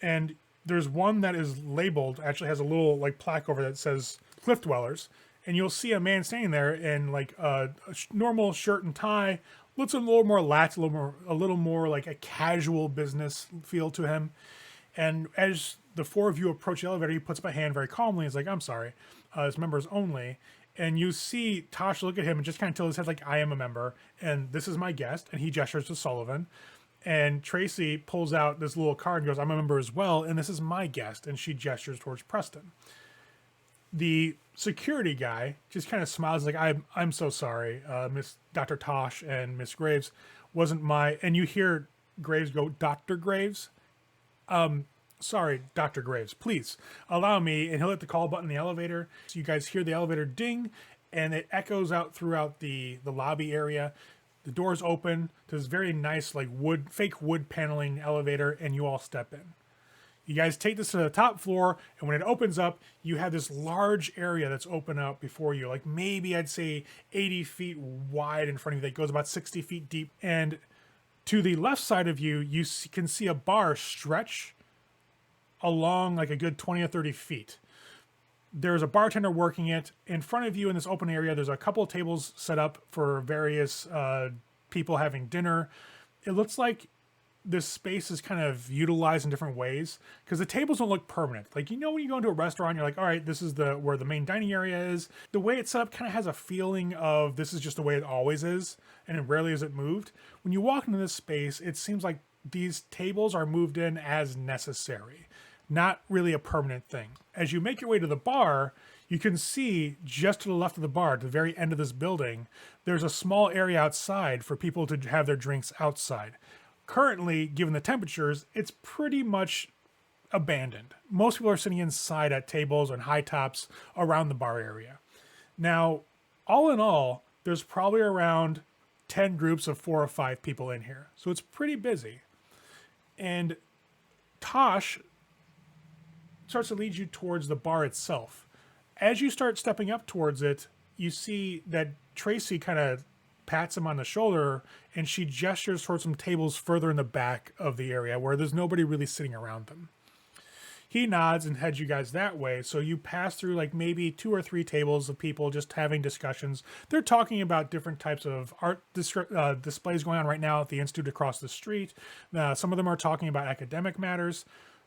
And there's one that is labeled, actually has a little like plaque over that says Cliff Dwellers. And you'll see a man standing there in like a normal shirt and tie, looks a little more lax, a little more like a casual business feel to him. And as the 4 of you approach the elevator, he puts up a hand very calmly. He's like, "I'm sorry, it's members only." And you see Tosh look at him and just kind of tilt his head like, "I am a member, and this is my guest." And he gestures to Sullivan. And Tracy pulls out this little card and goes, "I'm a member as well, and this is my guest." And she gestures towards Preston. The security guy just kind of smiles like, I'm so sorry, Miss Dr. Tosh and Miss Graves wasn't my," and you hear Graves go, "Dr. Graves? Sorry, Dr. Graves, please allow me." And he'll hit the call button in the elevator. So you guys hear the elevator ding and it echoes out throughout the lobby area. The doors open to this very nice, like fake wood paneling elevator, and you all step in. You guys take this to the top floor, and when it opens up, you have this large area that's open up before you, like maybe I'd say 80 feet wide in front of you that goes about 60 feet deep. And to the left side of you, you can see a bar stretch along like a good 20 or 30 feet. There's a bartender working it. In front of you in this open area, there's a couple of tables set up for various people having dinner. It looks like this space is kind of utilized in different ways because the tables don't look permanent. Like, when you go into a restaurant, you're like, all right, this is where the main dining area is. The way it's set up kind of has a feeling of this is just the way it always is, and it rarely is it moved. When you walk into this space, it seems like these tables are moved in as necessary. not really a permanent thing. As you make your way to the bar, you can see just to the left of the bar, at the very end of this building, there's a small area outside for people to have their drinks outside. Currently, given the temperatures, it's pretty much abandoned. Most people are sitting inside at tables and high tops around the bar area. Now, all in all, there's probably around 10 groups of 4 or 5 people in here. So it's pretty busy. And Tosh starts to lead you towards the bar itself. As you start stepping up towards it, you see that Tracy kind of pats him on the shoulder and she gestures towards some tables further in the back of the area where there's nobody really sitting around them. He nods and heads you guys that way. So you pass through like maybe 2 or 3 tables of people just having discussions. They're talking about different types of art displays going on right now at the Institute across the street. Some of them are talking about academic matters.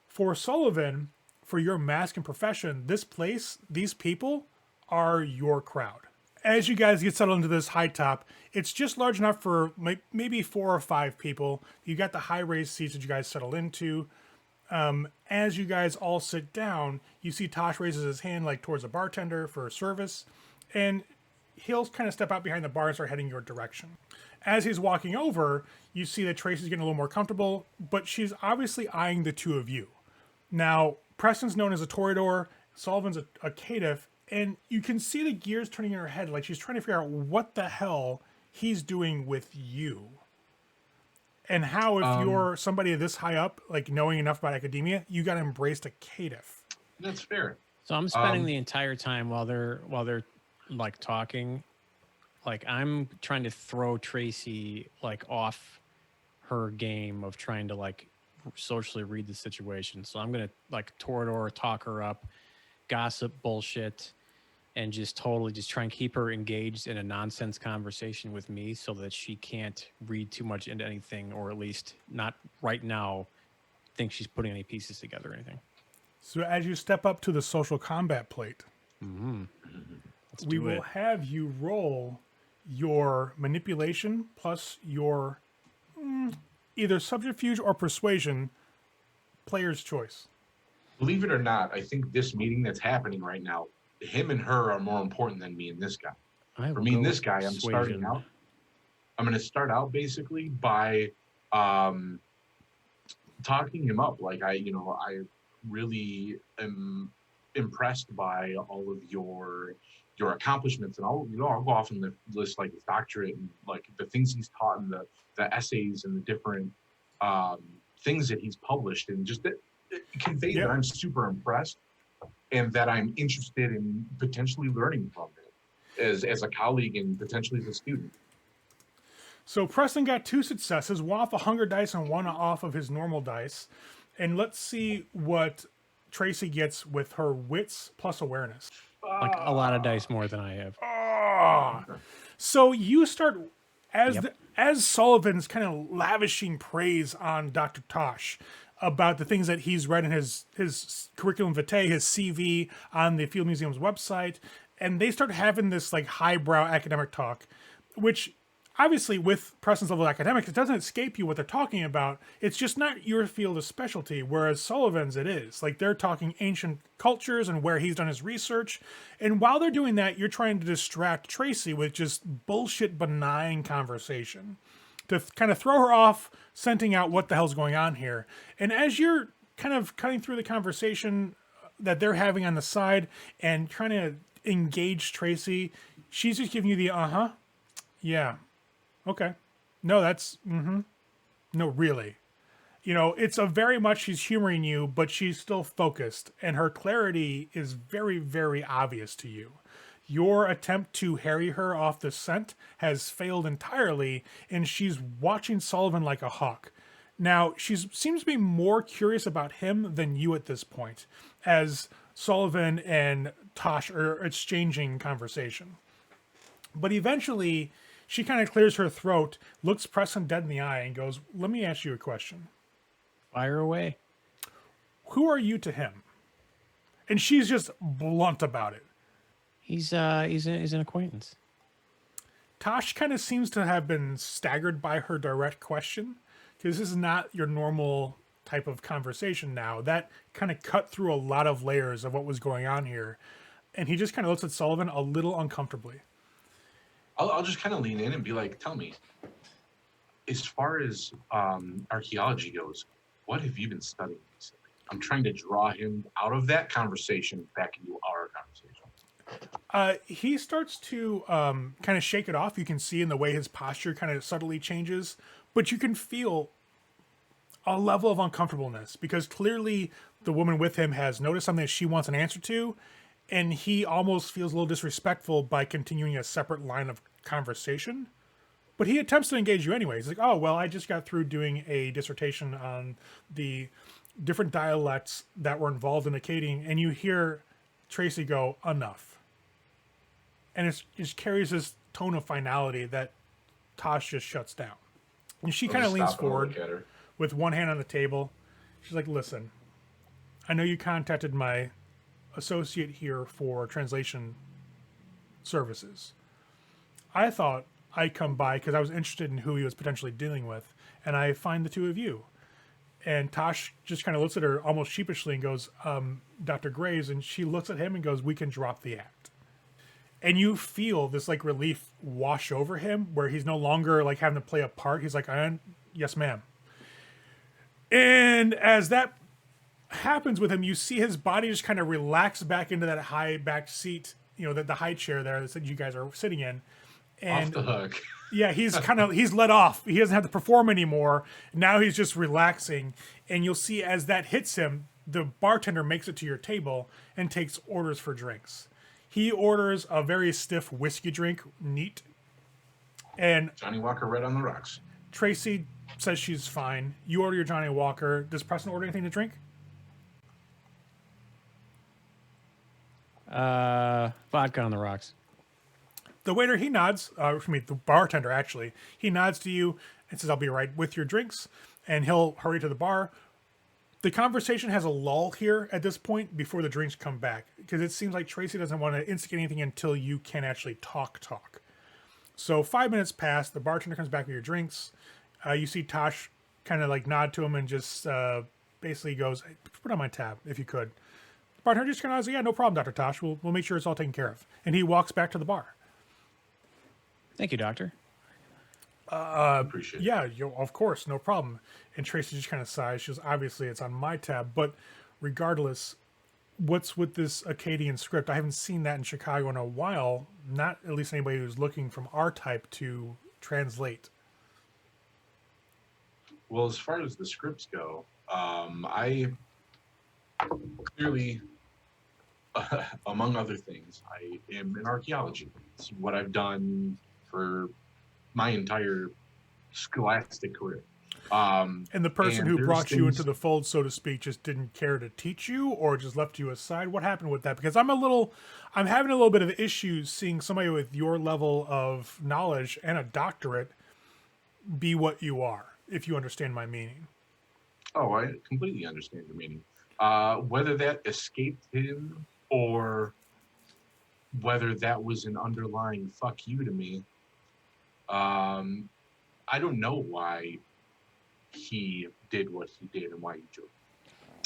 For Sullivan, for your mask and profession, this place, these people are your crowd. As you guys get settled into this high top, it's just large enough for maybe 4 or 5 people. You got the high raised seats that you guys settle into. As you guys all sit down, you see Tosh raises his hand like towards the bartender for service, and he'll kind of step out behind the bar and start heading your direction. As he's walking over, you see that Tracy's getting a little more comfortable, but she's obviously eyeing the two of you. Now, Preston's known as a Toreador, Sullivan's a caitiff, and you can see the gears turning in her head, like she's trying to figure out what the hell he's doing with you. And how, if you're somebody this high up, like knowing enough about academia, you got embraced a caitiff. That's fair. So I'm spending the entire time while they're like talking, like I'm trying to throw Tracy like off her game of trying to like socially read the situation. So I'm gonna like Toreador, talk her up, gossip, bullshit, and just totally just try and keep her engaged in a nonsense conversation with me so that she can't read too much into anything, or at least not right now think she's putting any pieces together or anything. So as you step up to the social combat plate, we will have you roll your manipulation plus your either subterfuge or persuasion, player's choice. Believe it or not, I think this meeting that's happening right now, him and her are more important than me and this guy. For me and this guy, I'm starting out. I'm going to start out basically by talking him up. Like I really am impressed by all of your accomplishments, and I'll go off and list like his doctorate and like the things he's taught and the essays and the different things that he's published, and just convey that I'm super impressed and that I'm interested in potentially learning from him as a colleague and potentially as a student. So Preston got 2 successes, one off a hunger dice and one off of his normal dice. And let's see what Tracy gets with her wits plus awareness. Like a lot of dice more than I have. So you start, as Sullivan's kind of lavishing praise on Dr. Tosh about the things that he's read in his curriculum vitae, his CV on the Field Museum's website, and they start having this like highbrow academic talk, which obviously with Preston's level of academics, it doesn't escape you what they're talking about. It's just not your field of specialty, whereas Sullivan's it is. Like they're talking ancient cultures and where he's done his research. And while they're doing that, you're trying to distract Tracy with just bullshit benign conversation to kind of throw her off, scenting out what the hell's going on here. And as you're kind of cutting through the conversation that they're having on the side and trying to engage Tracy, she's just giving you the yeah. Okay. No, that's, no, really. You know, it's a very much she's humoring you, but she's still focused, and her clarity is very, very obvious to you. Your attempt to harry her off the scent has failed entirely, and she's watching Sullivan like a hawk. Now, she seems to be more curious about him than you at this point, as Sullivan and Tosh are exchanging conversation. But eventually, she kind of clears her throat, looks Preston dead in the eye, and goes, "Let me ask you a question. Fire away. Who are you to him?" And she's just blunt about it. He's an acquaintance. Tosh kind of seems to have been staggered by her direct question, because this is not your normal type of conversation now. That kind of cut through a lot of layers of what was going on here. And he just kind of looks at Sullivan a little uncomfortably. I'll just kind of lean in and be like, tell me, as far as archaeology goes, what have you been studying recently? I'm trying to draw him out of that conversation back into our conversation. He starts to kind of shake it off. You can see in the way his posture kind of subtly changes, but you can feel a level of uncomfortableness because clearly the woman with him has noticed something that she wants an answer to, and he almost feels a little disrespectful by continuing a separate line of conversation. But he attempts to engage you anyway. He's like, oh, well, I just got through doing a dissertation on the different dialects that were involved in Akkadian, and you hear Tracy go, enough. And it just carries this tone of finality that Tosh just shuts down. And she kind of leans forward with one hand on the table. She's like, listen, I know you contacted my associate here for translation services. I thought I'd come by because I was interested in who he was potentially dealing with, and I find the two of you. And Tosh just kind of looks at her almost sheepishly and goes, Dr. Graves, and she looks at him and goes, we can drop the act. And you feel this like relief wash over him where he's no longer like having to play a part. He's like, yes, ma'am. And as that happens with him, you see his body just kind of relax back into that high back seat, you know, the high chair there that you guys are sitting in. And off the hook. Yeah, he's let off. He doesn't have to perform anymore. Now he's just relaxing. And you'll see as that hits him, the bartender makes it to your table and takes orders for drinks. He orders a very stiff whiskey drink, neat. And Johnny Walker Red on the rocks. Tracy says she's fine. You order your Johnny Walker. Does Preston order anything to drink? Vodka on the rocks. The waiter, he nods. The bartender, actually. He nods to you and says, I'll be right with your drinks. And he'll hurry to the bar. The conversation has a lull here at this point before the drinks come back. Because it seems like Tracy doesn't want to instigate anything until you can actually talk. So 5 minutes pass. The bartender comes back with your drinks. You see Tosh kind of like nod to him and just basically goes, hey, put on my tab if you could. The bartender just kind of says, yeah, no problem, Dr. Tosh. We'll make sure it's all taken care of. And he walks back to the bar. Thank you, Doctor. Appreciate it. Yeah, of course, no problem. And Tracy just kind of sighs. She goes, obviously, it's on my tab. But regardless, what's with this Akkadian script? I haven't seen that in Chicago in a while. Not at least anybody who's looking from our type to translate. Well, as far as the scripts go, I clearly, among other things, I am in archaeology. It's what I've done for my entire scholastic career. And the person who brought you into the fold, so to speak, just didn't care to teach you or just left you aside? What happened with that? Because I'm having a little bit of issues seeing somebody with your level of knowledge and a doctorate be what you are, if you understand my meaning. Oh, I completely understand your meaning. Whether that escaped him or whether that was an underlying fuck you to me, I don't know why he did what he did and why he joined.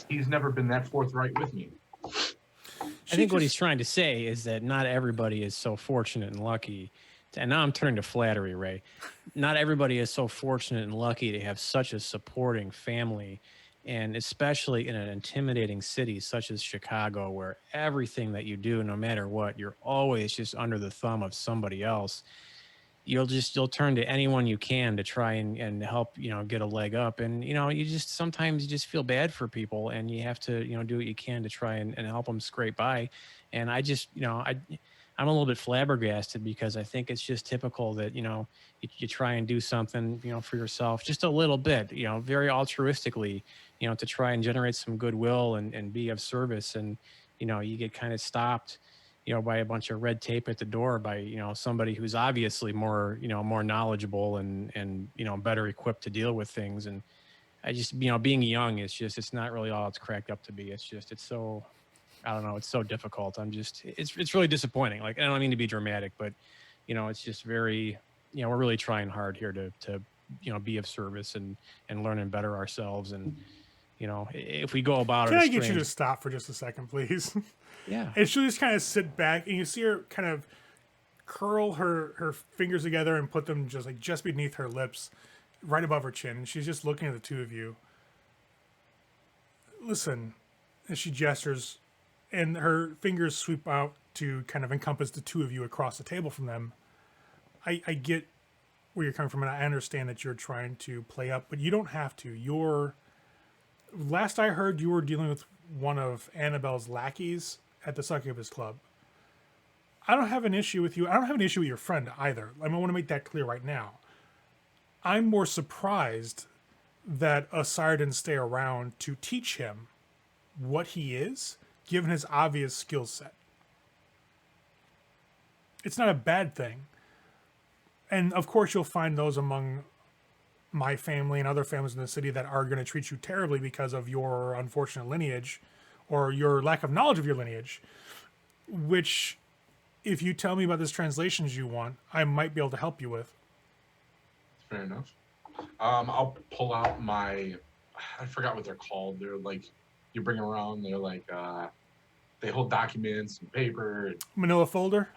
He's never been that forthright with me. I think what he's trying to say is that not everybody is so fortunate and lucky. And now I'm turning to flattery, Ray. Not everybody is so fortunate and lucky to have such a supporting family, and especially in an intimidating city such as Chicago, where everything that you do, no matter what, you're always just under the thumb of somebody else. You'll turn to anyone you can to try and help, get a leg up. And, sometimes you just feel bad for people and you have to, do what you can to try and help them scrape by. And I just, I'm a little bit flabbergasted because I think it's just typical that, you try and do something, for yourself just a little bit, very altruistically, to try and generate some goodwill and be of service. And, you get kind of stopped, by a bunch of red tape at the door by, somebody who's obviously more, more knowledgeable and, better equipped to deal with things. And I just, being young is just, it's not really all it's cracked up to be. It's just, it's so, I don't know. It's so difficult. It's really disappointing. Like, I don't mean to be dramatic, but, it's just very, we're really trying hard here to be of service and learn and better ourselves. And, if we go about Can it, I get you to stop for just a second, please? Yeah. And she'll just kind of sit back, and you see her kind of curl her fingers together and put them just beneath her lips, right above her chin. And she's just looking at the two of you. Listen, and she gestures, and her fingers sweep out to kind of encompass the two of you across the table from them. I get where you're coming from, and I understand that you're trying to play up, but you don't have to. Last I heard, you were dealing with one of Annabelle's lackeys at the Succubus Club. I don't have an issue with you. I don't have an issue with your friend either. I want to make that clear right now. I'm more surprised that Asire didn't stay around to teach him what he is, given his obvious skill set. It's not a bad thing. And of course, you'll find those among my family and other families in the city that are going to treat you terribly because of your unfortunate lineage or your lack of knowledge of your lineage, which, if you tell me about this translations you want, I might be able to help you with. Fair enough. I'll pull out I forgot what they're called. They're like, you bring them around, they're like, they hold documents and paper. Manila folder?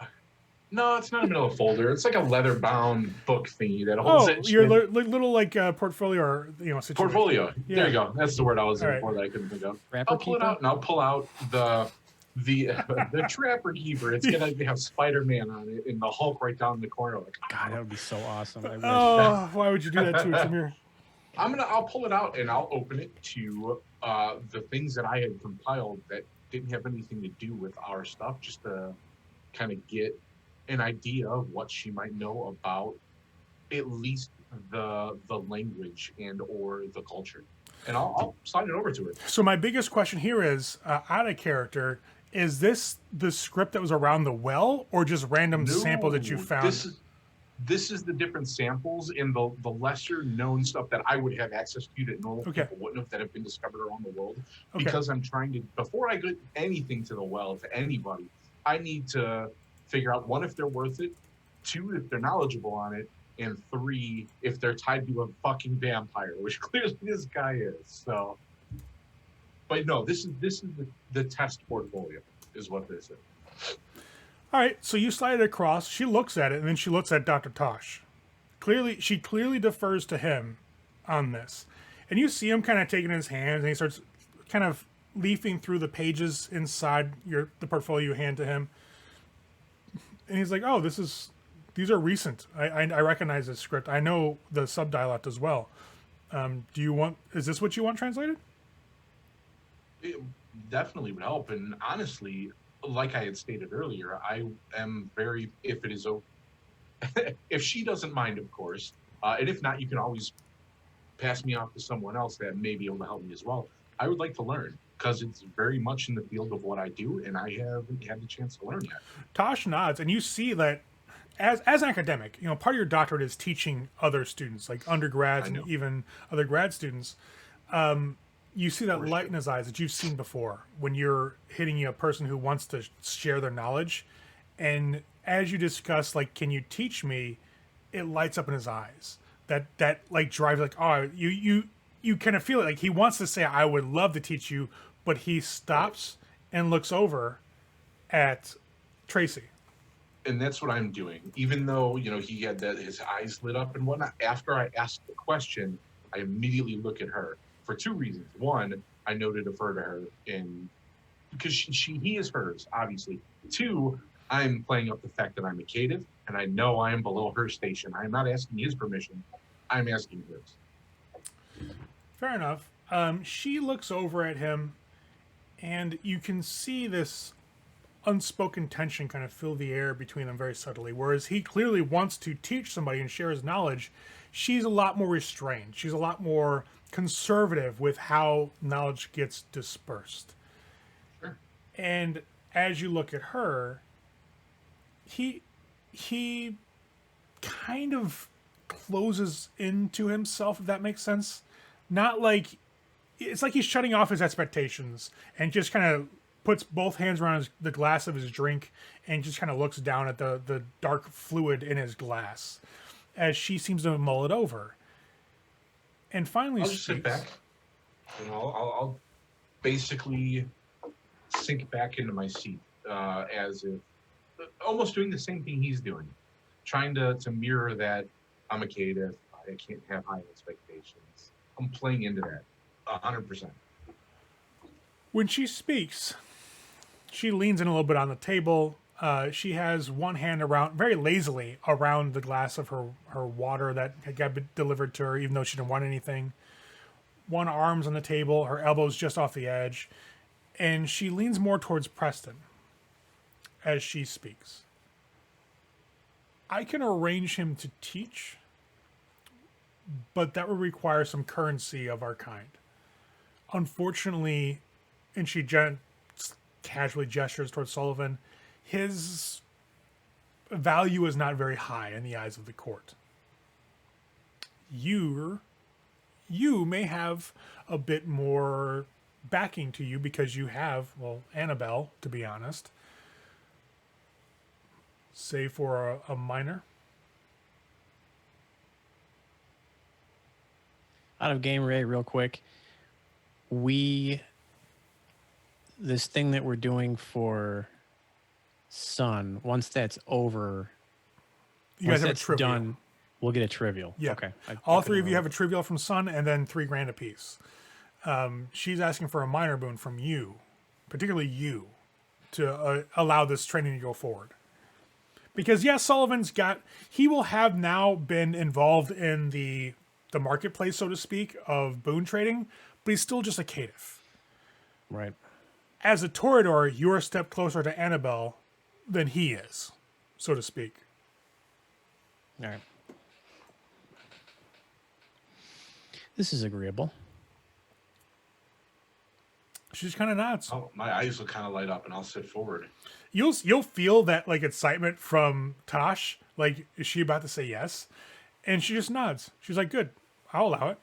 No, it's not a manila folder. It's like a leather-bound book thingy that holds it. Your little portfolio or situation. Portfolio. Yeah. There you go. That's the word I was looking Right. for that I couldn't think of. Trapper I'll pull it out and I'll pull out the Trapper Keeper. It's gonna have Spider-Man on it and the Hulk right down in the corner. Like, God, that would be so awesome. I wish. Oh, why would you do that to Tremere? I'll pull it out and I'll open it to the things that I had compiled that didn't have anything to do with our stuff, just to kind of get an idea of what she might know about at least the language and or the culture. And I'll slide it over to her. So my biggest question here is, out of character, is this the script that was around the well, or just random samples that you found? This is the different samples and the lesser known stuff that I would have access to that normal people wouldn't have, that have been discovered around the world. Okay. Because I'm trying to, before I get anything to the well, to anybody, I need to figure out, one, if they're worth it, two, if they're knowledgeable on it, and three, if they're tied to a fucking vampire, which clearly this guy is. So, but no, this is the test portfolio, is what this is. All right, so you slide it across. She looks at it, and then she looks at Dr. Tosh. She clearly defers to him on this. And you see him kind of taking his hands, and he starts kind of leafing through the pages inside the portfolio you hand to him. And he's like, oh, these are recent. I recognize this script. I know the subdialect as well. Is this what you want translated? It definitely would help. And honestly, like I had stated earlier, I am very, if it is, if she doesn't mind, of course, and if not, you can always pass me off to someone else that may be able to help me as well. I would like to learn, because it's very much in the field of what I do, and I haven't had the chance to learn yet. Tosh nods, and you see that as an academic, part of your doctorate is teaching other students, like undergrads and even other grad students. You see that light in his eyes that you've seen before when you're hitting a person who wants to share their knowledge. And as you discuss, like, can you teach me? It lights up in his eyes. That like drives, like, oh, you kind of feel it. Like he wants to say, I would love to teach you, but he stops and looks over at Tracy. And that's what I'm doing. Even though, he had his eyes lit up and whatnot, after I asked the question, I immediately look at her for two reasons. One, I know to defer to her because he is hers, obviously. Two, I'm playing up the fact that I'm a caitiff and I know I am below her station. I'm not asking his permission. I'm asking hers. Fair enough. She looks over at him, and you can see this unspoken tension kind of fill the air between them very subtly. Whereas he clearly wants to teach somebody and share his knowledge, she's a lot more restrained. She's a lot more conservative with how knowledge gets dispersed. Sure. And as you look at her, he kind of closes into himself, if that makes sense. Not like, it's like he's shutting off his expectations and just kind of puts both hands around the glass of his drink and just kind of looks down at the dark fluid in his glass as she seems to mull it over. And finally I'll just sit back. I'll basically sink back into my seat, as if almost doing the same thing he's doing, trying to mirror that. I'm a caitiff. I can't have high expectations. I'm playing into that 100%. When she speaks, she leans in a little bit on the table. She has one hand around, very lazily, around the glass of her water that had got delivered to her, even though she didn't want anything. One arm's on the table, her elbow's just off the edge, and she leans more towards Preston as she speaks. I can arrange him to teach, but that would require some currency of our kind. Unfortunately, and she casually gestures towards Sullivan, his value is not very high in the eyes of the court. You may have a bit more backing to you because you have, well, Annabelle, to be honest. Say for a minor. Out of game, Ray, real quick. This thing that we're doing for Sun, once that's over, You guys have a trivial. done, we'll get a trivial. Yeah. Okay. All three of you have a trivial from Sun, and then $3,000 apiece. She's asking for a minor boon from you, particularly you, to allow this training to go forward. Because yes, he will have now been involved in the marketplace, so to speak, of boon trading, but he's still just a caitiff. Right. As a Toreador, you're a step closer to Annabelle than he is, so to speak. All right. This is agreeable. She just kind of nods. Oh, my eyes will kind of light up, and I'll sit forward. You'll feel that like excitement from Tosh. Like, is she about to say yes? And she just nods. She's like, "Good, I'll allow it."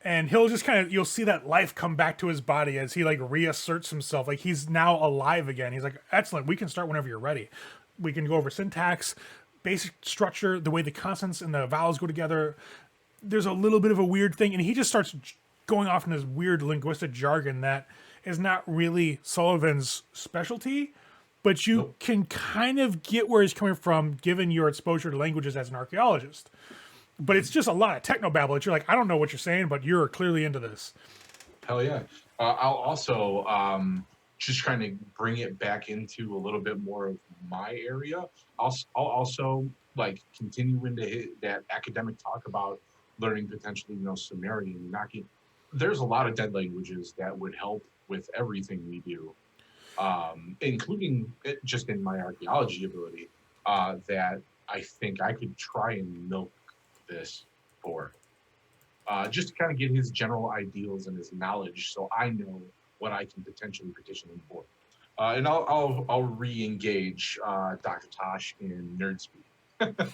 And he'll just you'll see that life come back to his body as he like reasserts himself. Like he's now alive again. He's like, "Excellent. We can start whenever you're ready. We can go over syntax, basic structure, the way the consonants and the vowels go together." There's a little bit of a weird thing, and he just starts going off in this weird linguistic jargon that is not really Sullivan's specialty, but you can kind of get where he's coming from given your exposure to languages as an archaeologist. But it's just a lot of technobabble that you're like, I don't know what you're saying, but you're clearly into this. Hell yeah. I'll also just trying to bring it back into a little bit more of my area. I'll also like continue into that academic talk about learning potentially, Sumerian, there's a lot of dead languages that would help with everything we do, including just in my archaeology ability, that I think I could try and milk this for. Just to kind of get his general ideals and his knowledge, so I know what I can potentially petition him for. And I'll re-engage Dr. Tosh in nerd speak. And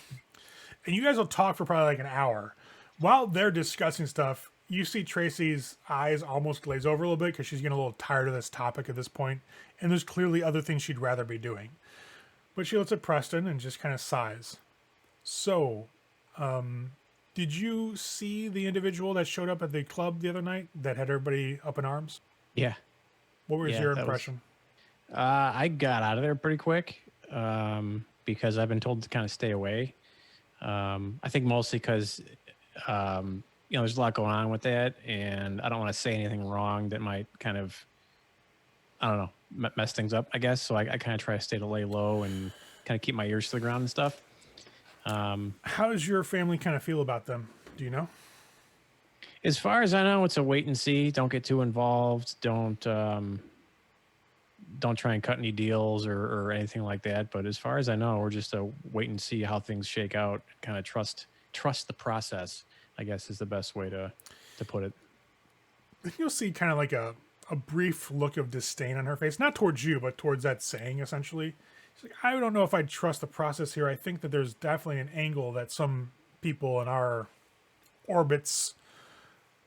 you guys will talk for probably like an hour. While they're discussing stuff, you see Tracy's eyes almost glaze over a little bit because she's getting a little tired of this topic at this point, and there's clearly other things she'd rather be doing. But she looks at Preston and just kind of sighs. So, did you see the individual that showed up at the club the other night that had everybody up in arms? Yeah. What was your impression? I got out of there pretty quick because I've been told to kind of stay away. I think mostly because, there's a lot going on with that, and I don't want to say anything wrong that might kind of, I don't know, mess things up, I guess. So I kind of try to stay to lay low and kind of keep my ears to the ground and stuff. How does your family kind of feel about them? Do you know? As far as I know, it's a wait and see. Don't get too involved. Don't try and cut any deals or anything like that. But as far as I know, we're just a wait and see how things shake out. Kind of trust the process, I guess, is the best way to put it. You'll see kind of like a brief look of disdain on her face, not towards you, but towards that saying, essentially. She's like, I don't know if I trust the process here. I think that there's definitely an angle that some people in our orbits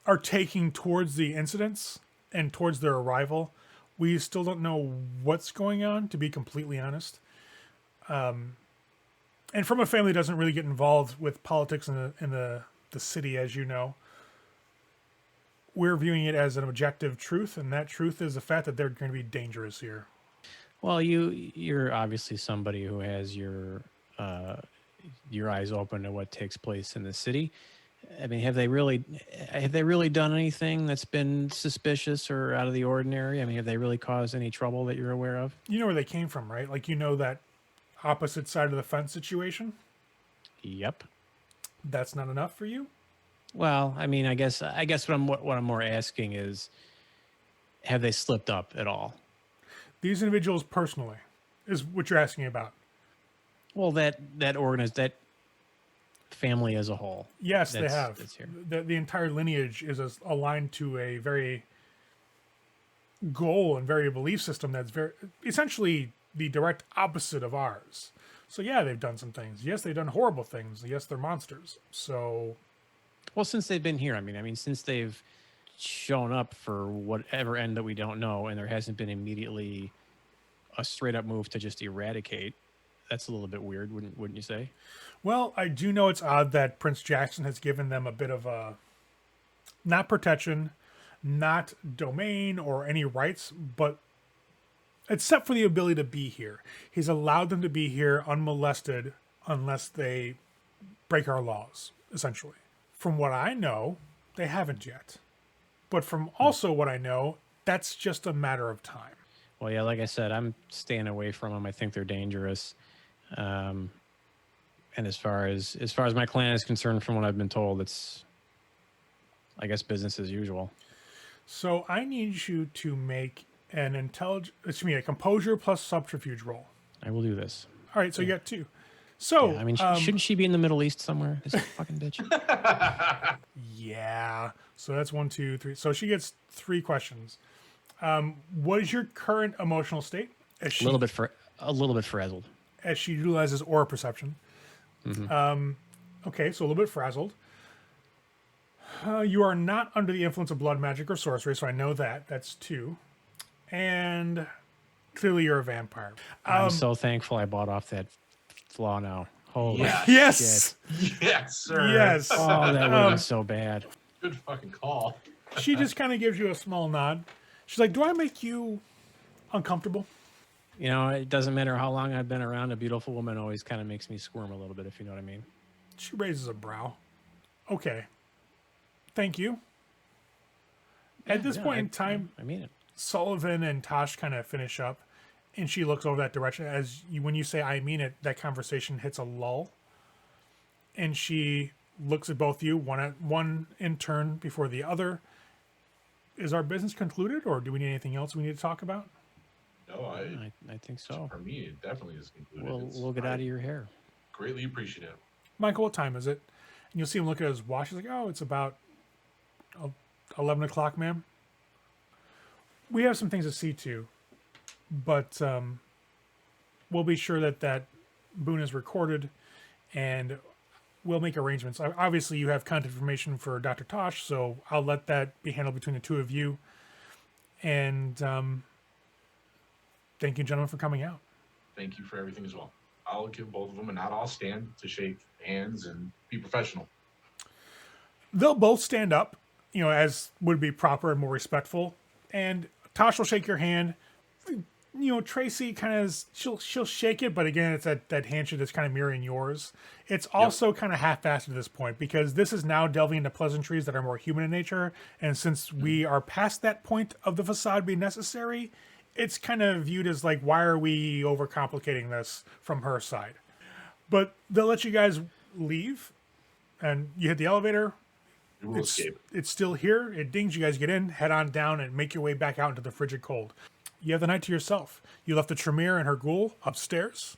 are taking towards the incidents and towards their arrival. We still don't know what's going on, to be completely honest. And from a family that doesn't really get involved with politics in the city, as you know, we're viewing it as an objective truth, and that truth is the fact that they're going to be dangerous here. Well, you're obviously somebody who has your eyes open to what takes place in the city. I mean, have they really done anything that's been suspicious or out of the ordinary? I mean, have they really caused any trouble that you're aware of? You know where they came from, right? Like, you know that opposite side of the fence situation? Yep. That's not enough for you? Well, I mean, I guess what I'm more asking is, have they slipped up at all? These individuals personally is what you're asking about. Well, that family as a whole. Yes, they have. That's here. The entire lineage is aligned to a very goal and very belief system that's very essentially the direct opposite of ours. So yeah, they've done some things. Yes, they've done horrible things. Yes, they're monsters. So, well, since they've been here, I mean, since they've shown up for whatever end that we don't know, and there hasn't been immediately a straight up move to just eradicate. That's a little bit weird, wouldn't you say? Well, I do know it's odd that Prince Jackson has given them a bit of a, not protection, not domain or any rights, but except for the ability to be here. He's allowed them to be here unmolested unless they break our laws, essentially. From what I know, they haven't yet. But from also what I know, that's just a matter of time. Well, yeah, like I said, I'm staying away from them. I think they're dangerous. And as far as my clan is concerned, from what I've been told, it's, I guess, business as usual. So I need you to make a composure plus subterfuge roll. I will do this. All right, so you got 2. So yeah, I mean, shouldn't she be in the Middle East somewhere? This fucking bitch. Yeah. So that's 1, 2, 3. So she gets 3 questions. What is your current emotional state? A little bit frazzled. As she utilizes aura perception. Mm-hmm. Okay, so a little bit frazzled. You are not under the influence of blood magic or sorcery, so I know that. That's 2. And clearly you're a vampire. I'm so thankful I bought off that flaw now. Holy yes. shit. Yes, sir. Yes. Oh, that would have been so bad. Good fucking call. She just kind of gives you a small nod. She's like, do I make you uncomfortable? You know, it doesn't matter how long I've been around. A beautiful woman always kind of makes me squirm a little bit, if you know what I mean. She raises a brow. Okay. Thank you. At this point in time, I mean it. Sullivan and Tosh kind of finish up, and she looks over that direction. When you say "I mean it," that conversation hits a lull, and she looks at both of you, one in turn before the other. Is our business concluded, or do we need anything else we need to talk about? No, I think so. For me, it definitely is concluded. We'll get out of your hair. Greatly appreciative. Michael, what time is it? And you'll see him look at his watch. He's like, oh, it's about 11 o'clock, ma'am. We have some things to see to, but we'll be sure that boon is recorded, and we'll make arrangements. Obviously, you have contact information for Dr. Tosh, so I'll let that be handled between the two of you. And thank you, gentlemen, for coming out. Thank you for everything as well. I'll give both of them a nod. I'll stand to shake hands and be professional. They'll both stand up, as would be proper and more respectful. And Tosh will shake your hand. Tracy kind of, she'll shake it, but again, it's that handshake that's kind of mirroring yours. It's also kind of half-assed at this point, because this is now delving into pleasantries that are more human in nature. And since we are past that point of the facade being necessary, it's kind of viewed as like, why are we overcomplicating this from her side? But they'll let you guys leave, and you hit the elevator. We will escape. It's still here. It dings. You guys get in, head on down, and make your way back out into the frigid cold. You have the night to yourself. You left the Tremere and her ghoul upstairs.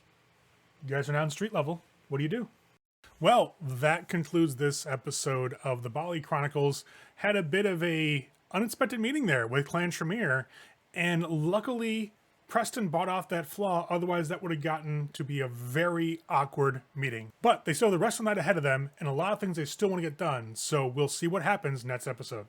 You guys are now on street level. What do you do? Well, that concludes this episode of the Baali Chronicles. Had a bit of a unexpected meeting there with Clan Tremere, and luckily Preston bought off that flaw. Otherwise, that would have gotten to be a very awkward meeting. But they still have the rest of the night ahead of them, and a lot of things they still want to get done. So we'll see what happens next episode.